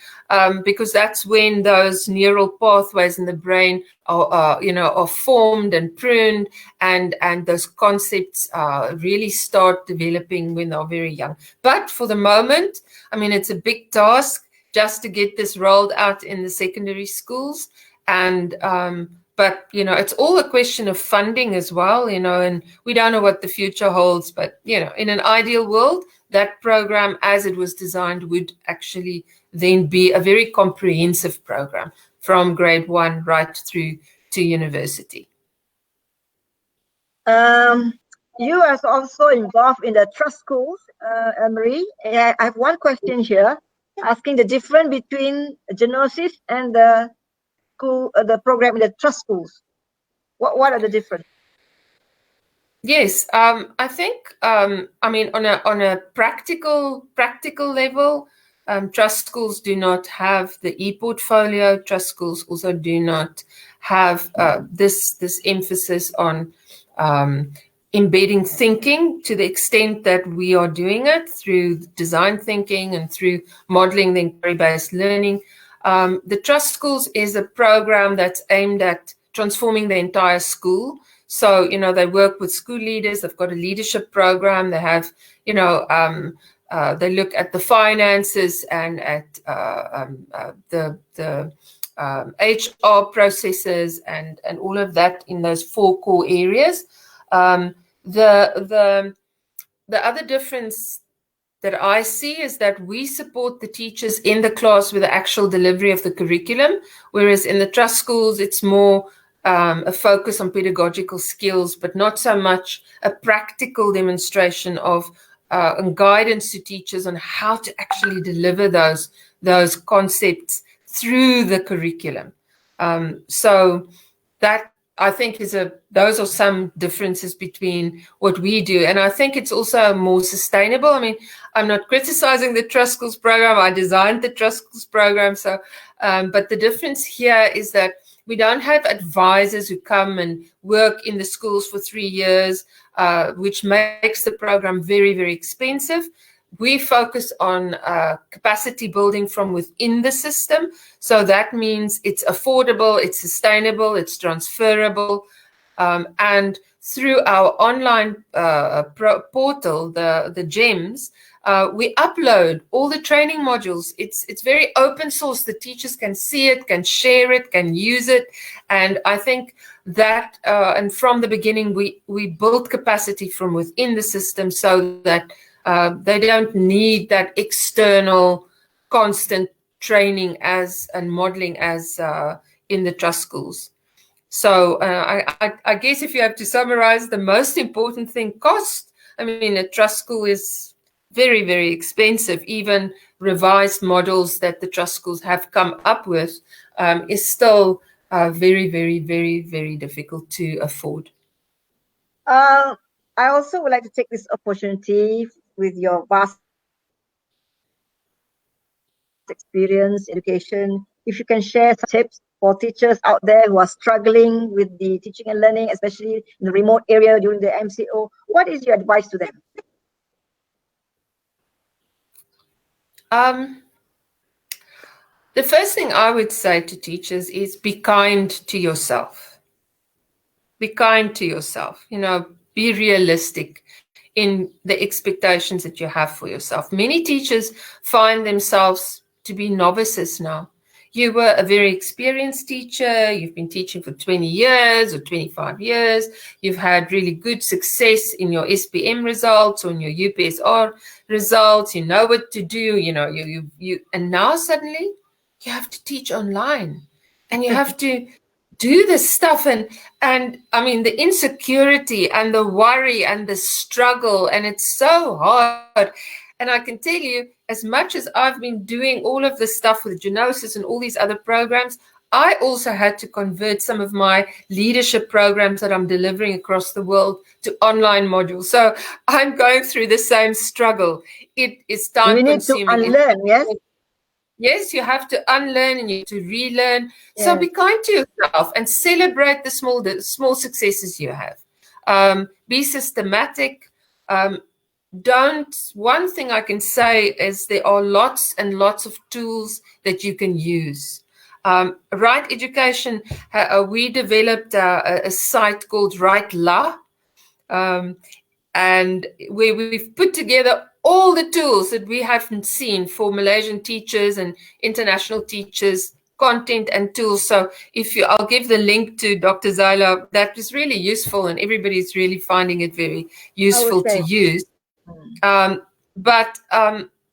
[SPEAKER 2] because that's when those neural pathways in the brain are formed and pruned, and those concepts really start developing when they're very young. But for the moment, it's a big task just to get this rolled out in the secondary schools, and but, it's all a question of funding as well, and we don't know what the future holds. But, in an ideal world, that program, as it was designed, would actually then be a very comprehensive program from grade 1 right through to university.
[SPEAKER 1] You are also involved in the trust schools, Elmarie. I have one question here, asking the difference between Geonosis and the school, the program in the trust schools. What are the difference?
[SPEAKER 2] Yes, I think I mean on a practical level, trust schools do not have the e-portfolio. Trust schools also do not have this emphasis on embedding thinking to the extent that we are doing it through design thinking and through modeling the inquiry-based learning. The trust schools is a program that's aimed at transforming the entire school. So, you know, they work with school leaders. They've got a leadership program. They have, you know, they look at the finances and at the HR processes and all of that in those 4 core areas. The other difference that I see is that we support the teachers in the class with the actual delivery of the curriculum, whereas in the trust schools, it's more a focus on pedagogical skills, but not so much a practical demonstration of and guidance to teachers on how to actually deliver those concepts through the curriculum. So that I think those are some differences between what we do. And I think it's also more sustainable. I mean, I'm not criticizing the Trust Schools program. I designed the Trust Schools program. So, but the difference here is that we don't have advisors who come and work in the schools for 3 years, which makes the program very, very expensive. We focus on capacity building from within the system. So that means it's affordable, it's sustainable, it's transferable. And through our online portal, the GEMS, we upload all the training modules. It's very open source. The teachers can see it, can share it, can use it. And I think that, and from the beginning, we build capacity from within the system so that they don't need that external constant training and modeling as in the trust schools. So I guess if you have to summarize, the most important thing, cost. I mean, a trust school is very, very expensive. Even revised models that the trust schools have come up with is still very, very, very, very difficult to afford.
[SPEAKER 1] I also would like to take this opportunity with your vast experience, education, if you can share some tips for teachers out there who are struggling with the teaching and learning, especially in the remote area during the MCO. What is your advice to them?
[SPEAKER 2] The first thing I would say to teachers is be kind to yourself. Be kind to yourself. You know, be realistic in the expectations that you have for yourself. Many teachers find themselves to be novices now. You were a very experienced teacher. You've been teaching for 20 years or 25 years. You've had really good success in your SPM results or in your UPSR results. You know what to do. You know, and now suddenly you have to teach online and you have to do this stuff. And I mean, the insecurity and the worry and the struggle, and it's so hard. And I can tell you, as much as I've been doing all of this stuff with Geonosis and all these other programs, I also had to convert some of my leadership programs that I'm delivering across the world to online modules. So I'm going through the same struggle. It is time consuming.
[SPEAKER 1] We need to unlearn, yes?
[SPEAKER 2] Yes, you have to unlearn and you have to relearn. Yes. So be kind to yourself and celebrate the small successes you have. Be systematic. One thing I can say is there are lots and lots of tools that you can use. Rite Education, we developed a site called Rite La, and where we've put together all the tools that we haven't seen for Malaysian teachers and international teachers, content and tools. So I'll give the link to Dr. Zyla. That was really useful and everybody's really finding it very useful to use. But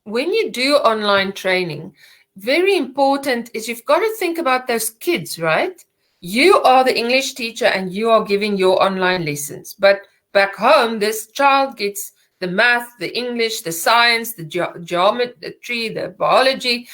[SPEAKER 2] when you do online training, very important is you've got to think about those kids, right? You are the English teacher and you are giving your online lessons. But back home, this child gets the math, the English, the science, the geometry, the biology,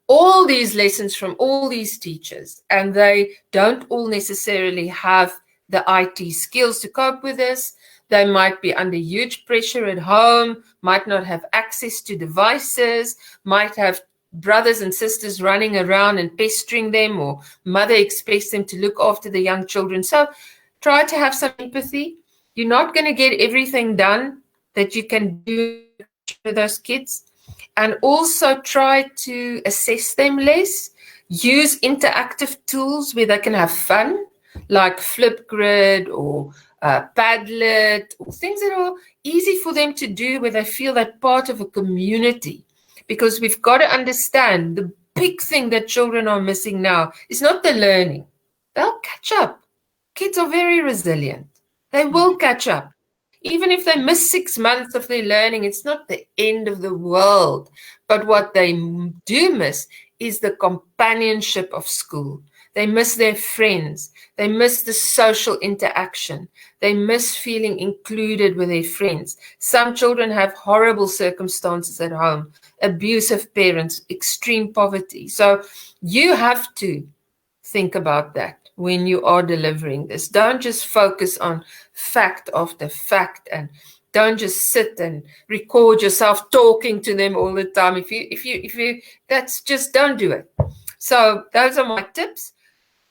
[SPEAKER 2] all these lessons from all these teachers. And they don't all necessarily have the IT skills to cope with this. They might be under huge pressure at home, might not have access to devices, might have brothers and sisters running around and pestering them, or mother expects them to look after the young children. So try to have some empathy. You're not going to get everything done that you can do with those kids. And also try to assess them less. Use interactive tools where they can have fun, like Flipgrid or Padlet, or things that are easy for them to do where they feel that part of a community. Because we've got to understand the big thing that children are missing now is not the learning. They'll catch up. Kids are very resilient. They will catch up. Even if they miss 6 months of their learning, it's not the end of the world. But what they do miss is the companionship of school. They miss their friends. They miss the social interaction. They miss feeling included with their friends. Some children have horrible circumstances at home, abusive parents, extreme poverty. So you have to think about that when you are delivering this. Don't just focus on fact after fact, and don't just sit and record yourself talking to them all the time. If you that's just, don't do it. So those are my tips.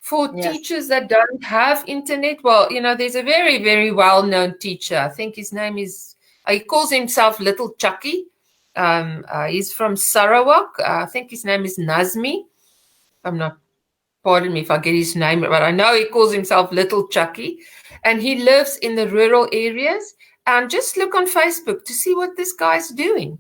[SPEAKER 2] For teachers that don't have internet, well, there's a very, very well-known teacher. I think his name is, he calls himself Little Chucky. He's from Sarawak. I think his name is Nazmi. Pardon me if I get his name, but I know he calls himself Little Chucky. And he lives in the rural areas. And just look on Facebook to see what this guy's doing.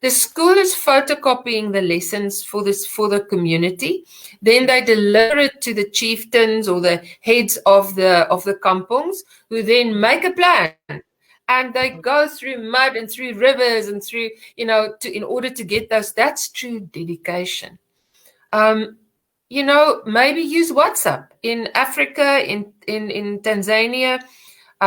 [SPEAKER 2] The school is photocopying the lessons for the community. Then they deliver it to the chieftains or the heads of the kampongs, who then make a plan. And they go through mud and through rivers and through, in order to get those. That's true dedication. Maybe use WhatsApp. In Africa, in Tanzania,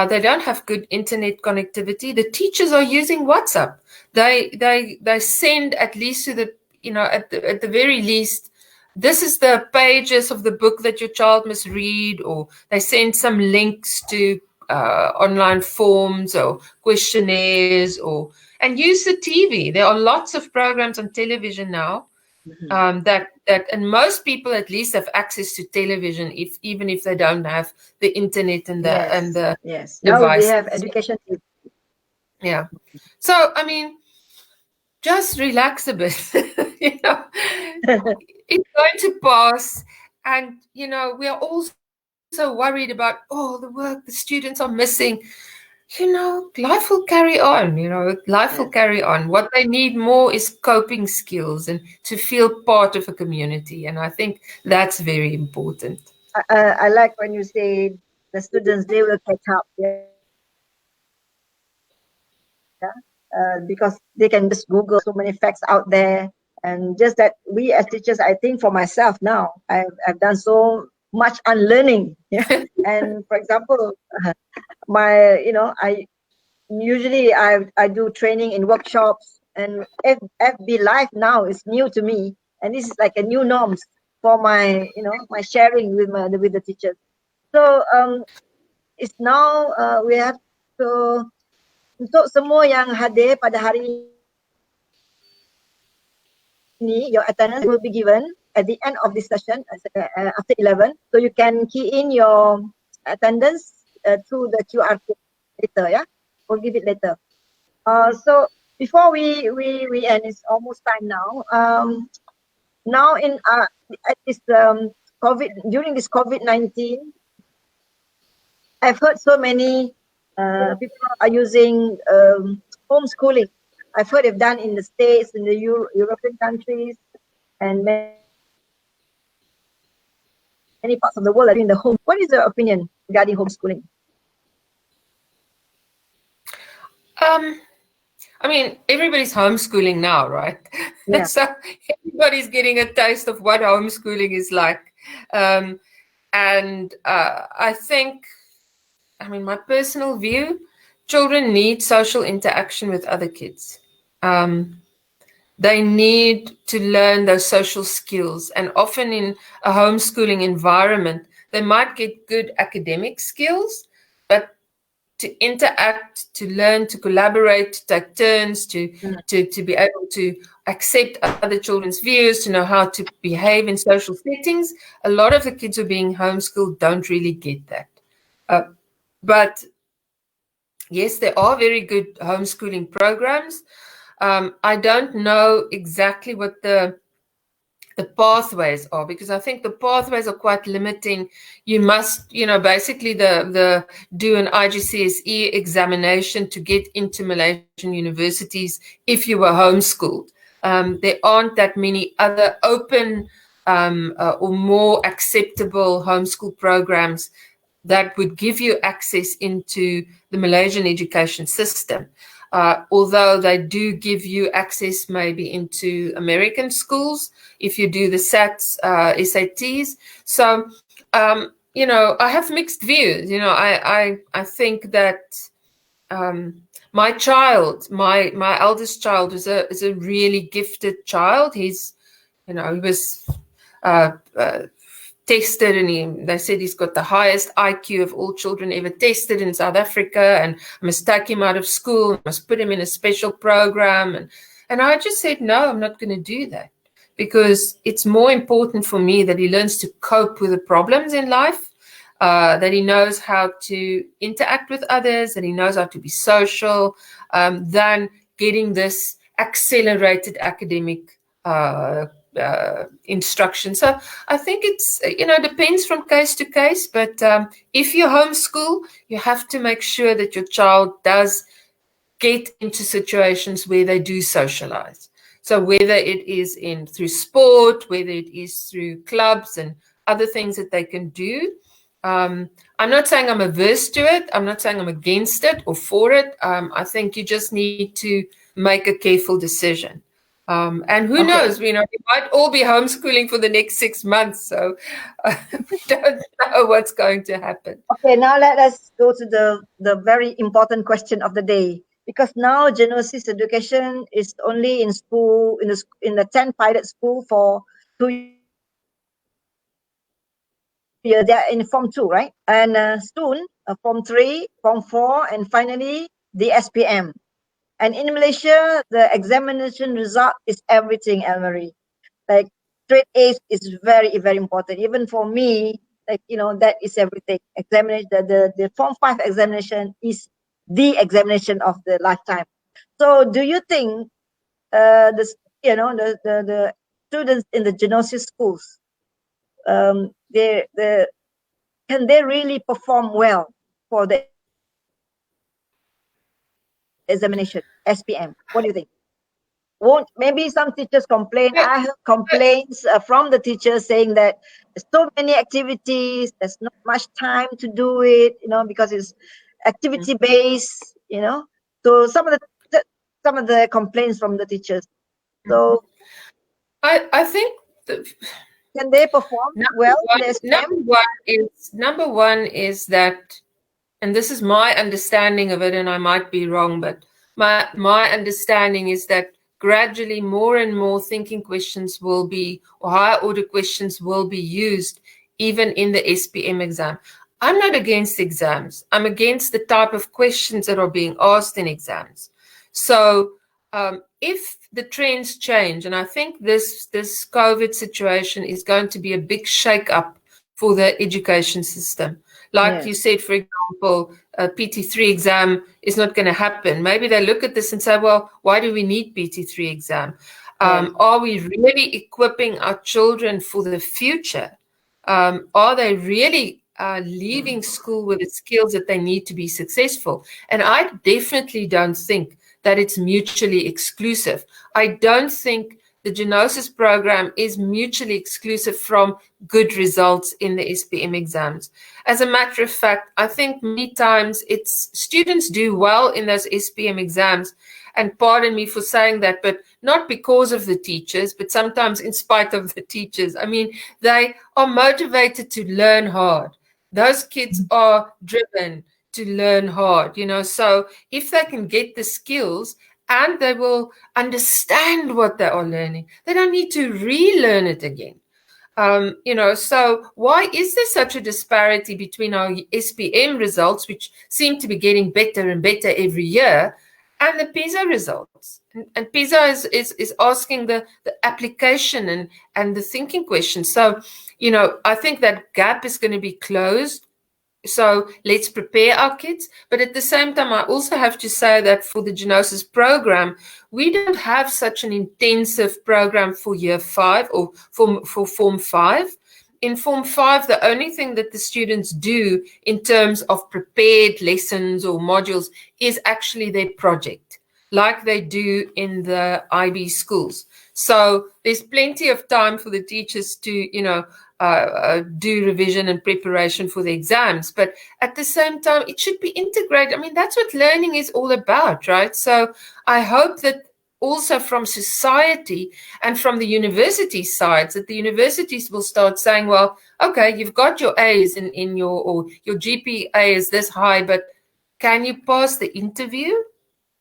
[SPEAKER 2] they don't have good internet connectivity. The teachers are using WhatsApp. They send, at least to the, at the very least, this is the pages of the book that your child must read, or they send some links to online forms or questionnaires, and use the TV. There are lots of programs on television now. That and most people at least have access to television, even if they don't have the internet and the
[SPEAKER 1] device.
[SPEAKER 2] Now
[SPEAKER 1] they have education.
[SPEAKER 2] Yeah. So just relax a bit. It's going to pass, and we are all so worried about all the work the students are missing. Life will carry on, life will carry on. What they need more is coping skills and to feel part of a community. And I think that's very important.
[SPEAKER 1] I like when you say the students, they will catch up. Because they can just Google so many facts out there. And just that we as teachers, I think for myself now, I've done so much unlearning. And for example, I usually do training in workshops, and FB Live now is new to me, and this is like a new norms for my my sharing with the teachers. So it's now we have to, untuk semua yang hadir pada hari ini, your attendance will be given at the end of this session after 11. So you can key in your attendance through the QR code later. Yeah, we'll give it later. So before we end, it's almost time now. Now at this during this COVID-19, I've heard so many people are using homeschooling. I've heard they've done in the States, in the European countries, and many parts of the world are doing the home. What is your opinion regarding homeschooling?
[SPEAKER 2] Everybody's homeschooling now, right?
[SPEAKER 1] Yeah.
[SPEAKER 2] So everybody's getting a taste of what homeschooling is like. I think, my personal view, children need social interaction with other kids. They need to learn those social skills. And often in a homeschooling environment, they might get good academic skills, but to interact, to learn, to collaborate, to take turns, to be able to accept other children's views, to know how to behave in social settings. A lot of the kids who are being homeschooled don't really get that. But yes, there are very good homeschooling programs. I don't know exactly what the pathways are, because I think the pathways are quite limiting. You must, basically the do an IGCSE examination to get into Malaysian universities if you were homeschooled. There aren't that many other open or more acceptable homeschool programs that would give you access into the Malaysian education system. Although they do give you access maybe into American schools if you do the SATs. So, I have mixed views. I think that my child, my eldest child, is a really gifted child. He was tested, and they said he's got the highest IQ of all children ever tested in South Africa, and I must take him out of school, I must put him in a special program. And I just said, no, I'm not going to do that, because it's more important for me that he learns to cope with the problems in life, that he knows how to interact with others, that he knows how to be social, than getting this accelerated academic instruction. So I think it's, depends from case to case, but if you homeschool, you have to make sure that your child does get into situations where they do socialize. So whether it is through sport, whether it is through clubs and other things that they can do. I'm not saying I'm averse to it. I'm not saying I'm against it or for it. I think you just need to make a careful decision. And who knows, we might all be homeschooling for the next 6 months. So we don't know what's going to happen.
[SPEAKER 1] Okay, now let us go to the very important question of the day. Because now Geonosis education is only in school, in the 10 pilot school for 2 years. They are in Form 2, right? And soon, Form 3, Form 4, and finally, the SPM. And in Malaysia, the examination result is everything, Elmarie. Like, straight A's is very, very important. Even for me, that is everything. Examination, the Form 5 examination is the examination of the lifetime. So do you think the students in the Geonosis schools, can they really perform well for the examination, SPM? What do you think? Maybe some teachers complain. I heard complaints from the teachers saying that there's so many activities, there's not much time to do it, because it's activity based, So some of the complaints from the teachers. So
[SPEAKER 2] I think
[SPEAKER 1] can they perform well in the SPM?
[SPEAKER 2] Number one is that, and this is my understanding of it, and I might be wrong, but my understanding is that gradually more and more thinking questions will be, or higher order questions will be used even in the SPM exam. I'm not against exams. I'm against the type of questions that are being asked in exams. So if the trends change, and I think this COVID situation is going to be a big shake-up for the education system. Like you said, for example, a PT3 exam is not going to happen. Maybe they look at this and say, well, why do we need PT3 exam? Are we really equipping our children for the future? Are they really leaving school with the skills that they need to be successful? And I definitely don't think that it's mutually exclusive. I don't think the Geonosis program is mutually exclusive from good results in the SPM exams. As a matter of fact, I think many times students do well in those SPM exams, and pardon me for saying that, but not because of the teachers, but sometimes in spite of the teachers. I mean, they are motivated to learn hard. Those kids are driven to learn hard, so if they can get the skills and they will understand what they are learning, they don't need to relearn it again. So why is there such a disparity between our SPM results, which seem to be getting better and better every year, and the PISA results? And PISA is asking the application and the thinking question. So, I think that gap is going to be closed. So let's prepare our kids. But at the same time, I also have to say that for the Geonosis program, we don't have such an intensive program for year 5 or for Form 5. In Form 5, the only thing that the students do in terms of prepared lessons or modules is actually their project, like they do in the IB schools. So there's plenty of time for the teachers to, do revision and preparation for the exams. But at the same time, it should be integrated. I mean, that's what learning is all about, right? So I hope that also from society and from the university sides, that the universities will start saying, well, okay, you've got your A's in your GPA is this high, but can you pass the interview?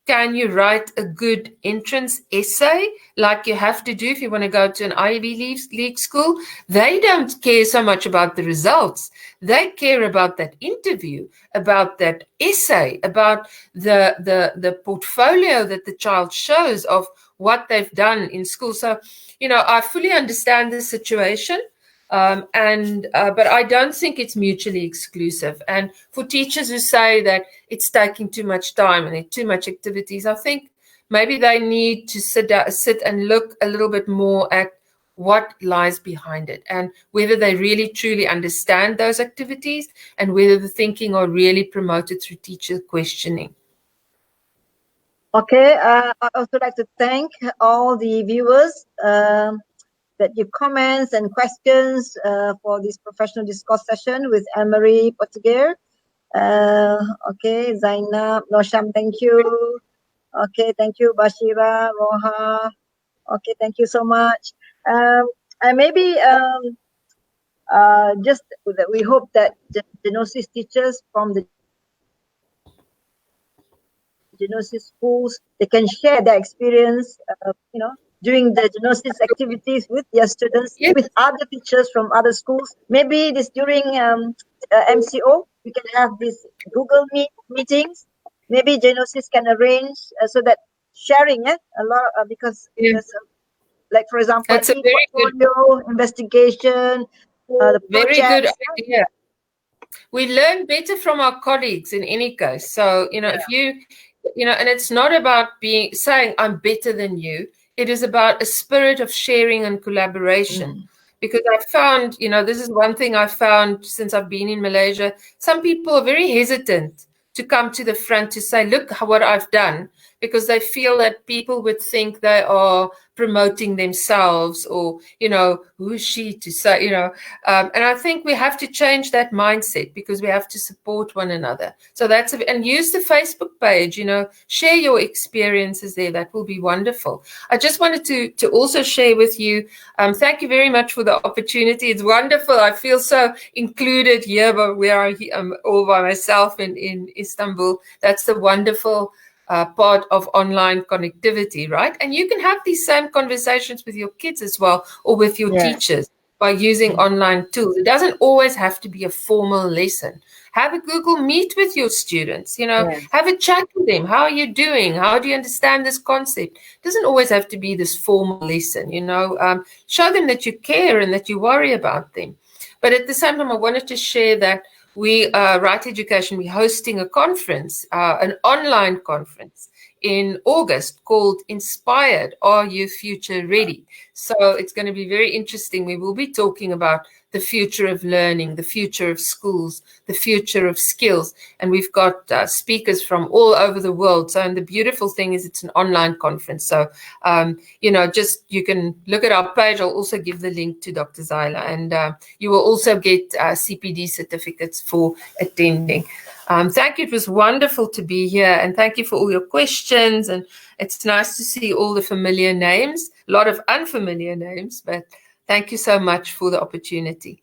[SPEAKER 2] Can you write a good entrance essay like you have to do if you want to go to an Ivy League school? They don't care so much about the results. They care about that interview, about that essay, about the portfolio that the child shows of what they've done in school. So, I fully understand the situation. But I don't think it's mutually exclusive. And for teachers who say that it's taking too much time and there are too much activities, I think maybe they need to sit and look a little bit more at what lies behind it and whether they really truly understand those activities and whether the thinking are really promoted through teacher questioning.
[SPEAKER 1] Okay, I'd also like to thank all the viewers that give comments and questions for this professional discourse session with Elmarie Potgiter. Okay, Zainab, Nosham, thank you. Okay, thank you, Bashira, Roha. Okay, thank you so much. And maybe just we hope that the Geonosis teachers from the Geonosis schools, they can share their experience, during the Geonosis activities with their students,
[SPEAKER 2] Yes.
[SPEAKER 1] with other teachers from other schools. Maybe this during MCO, we can have these Google meetings. Maybe Geonosis can arrange so that sharing a lot because there's like, for example,
[SPEAKER 2] That's a very
[SPEAKER 1] portfolio investigation, the
[SPEAKER 2] very good
[SPEAKER 1] projects.
[SPEAKER 2] idea. We learn better from our colleagues in any case. So, if you, and it's not about saying I'm better than you. It is about a spirit of sharing and collaboration. Because I found, this is one thing I found since I've been in Malaysia. Some people are very hesitant to come to the front to say, look what I've done, because they feel that people would think they are promoting themselves or, who is she to say, and I think we have to change that mindset because we have to support one another. So and use the Facebook page, share your experiences there. That will be wonderful. I just wanted to also share with you, thank you very much for the opportunity. It's wonderful. I feel so included here, but I'm all by myself in Istanbul. That's the wonderful part of online connectivity, right? And you can have these same conversations with your kids as well, or with your teachers by using online tools. It doesn't always have to be a formal lesson. Have a Google Meet with your students, have a chat with them. How are you doing? How do you understand this concept? It doesn't always have to be this formal lesson, show them that you care and that you worry about them. But at the same time, I wanted to share that we, Rite Education, we're hosting a conference, an online conference in August called Inspired, Are You Future Ready? So it's going to be very interesting. We will be talking about the future of learning, the future of schools, the future of skills. And we've got speakers from all over the world. So, and the beautiful thing is it's an online conference. So, you can look at our page. I'll also give the link to Dr. Zyla. And you will also get CPD certificates for attending. Thank you. It was wonderful to be here. And thank you for all your questions. And it's nice to see all the familiar names, a lot of unfamiliar names, but thank you so much for the opportunity.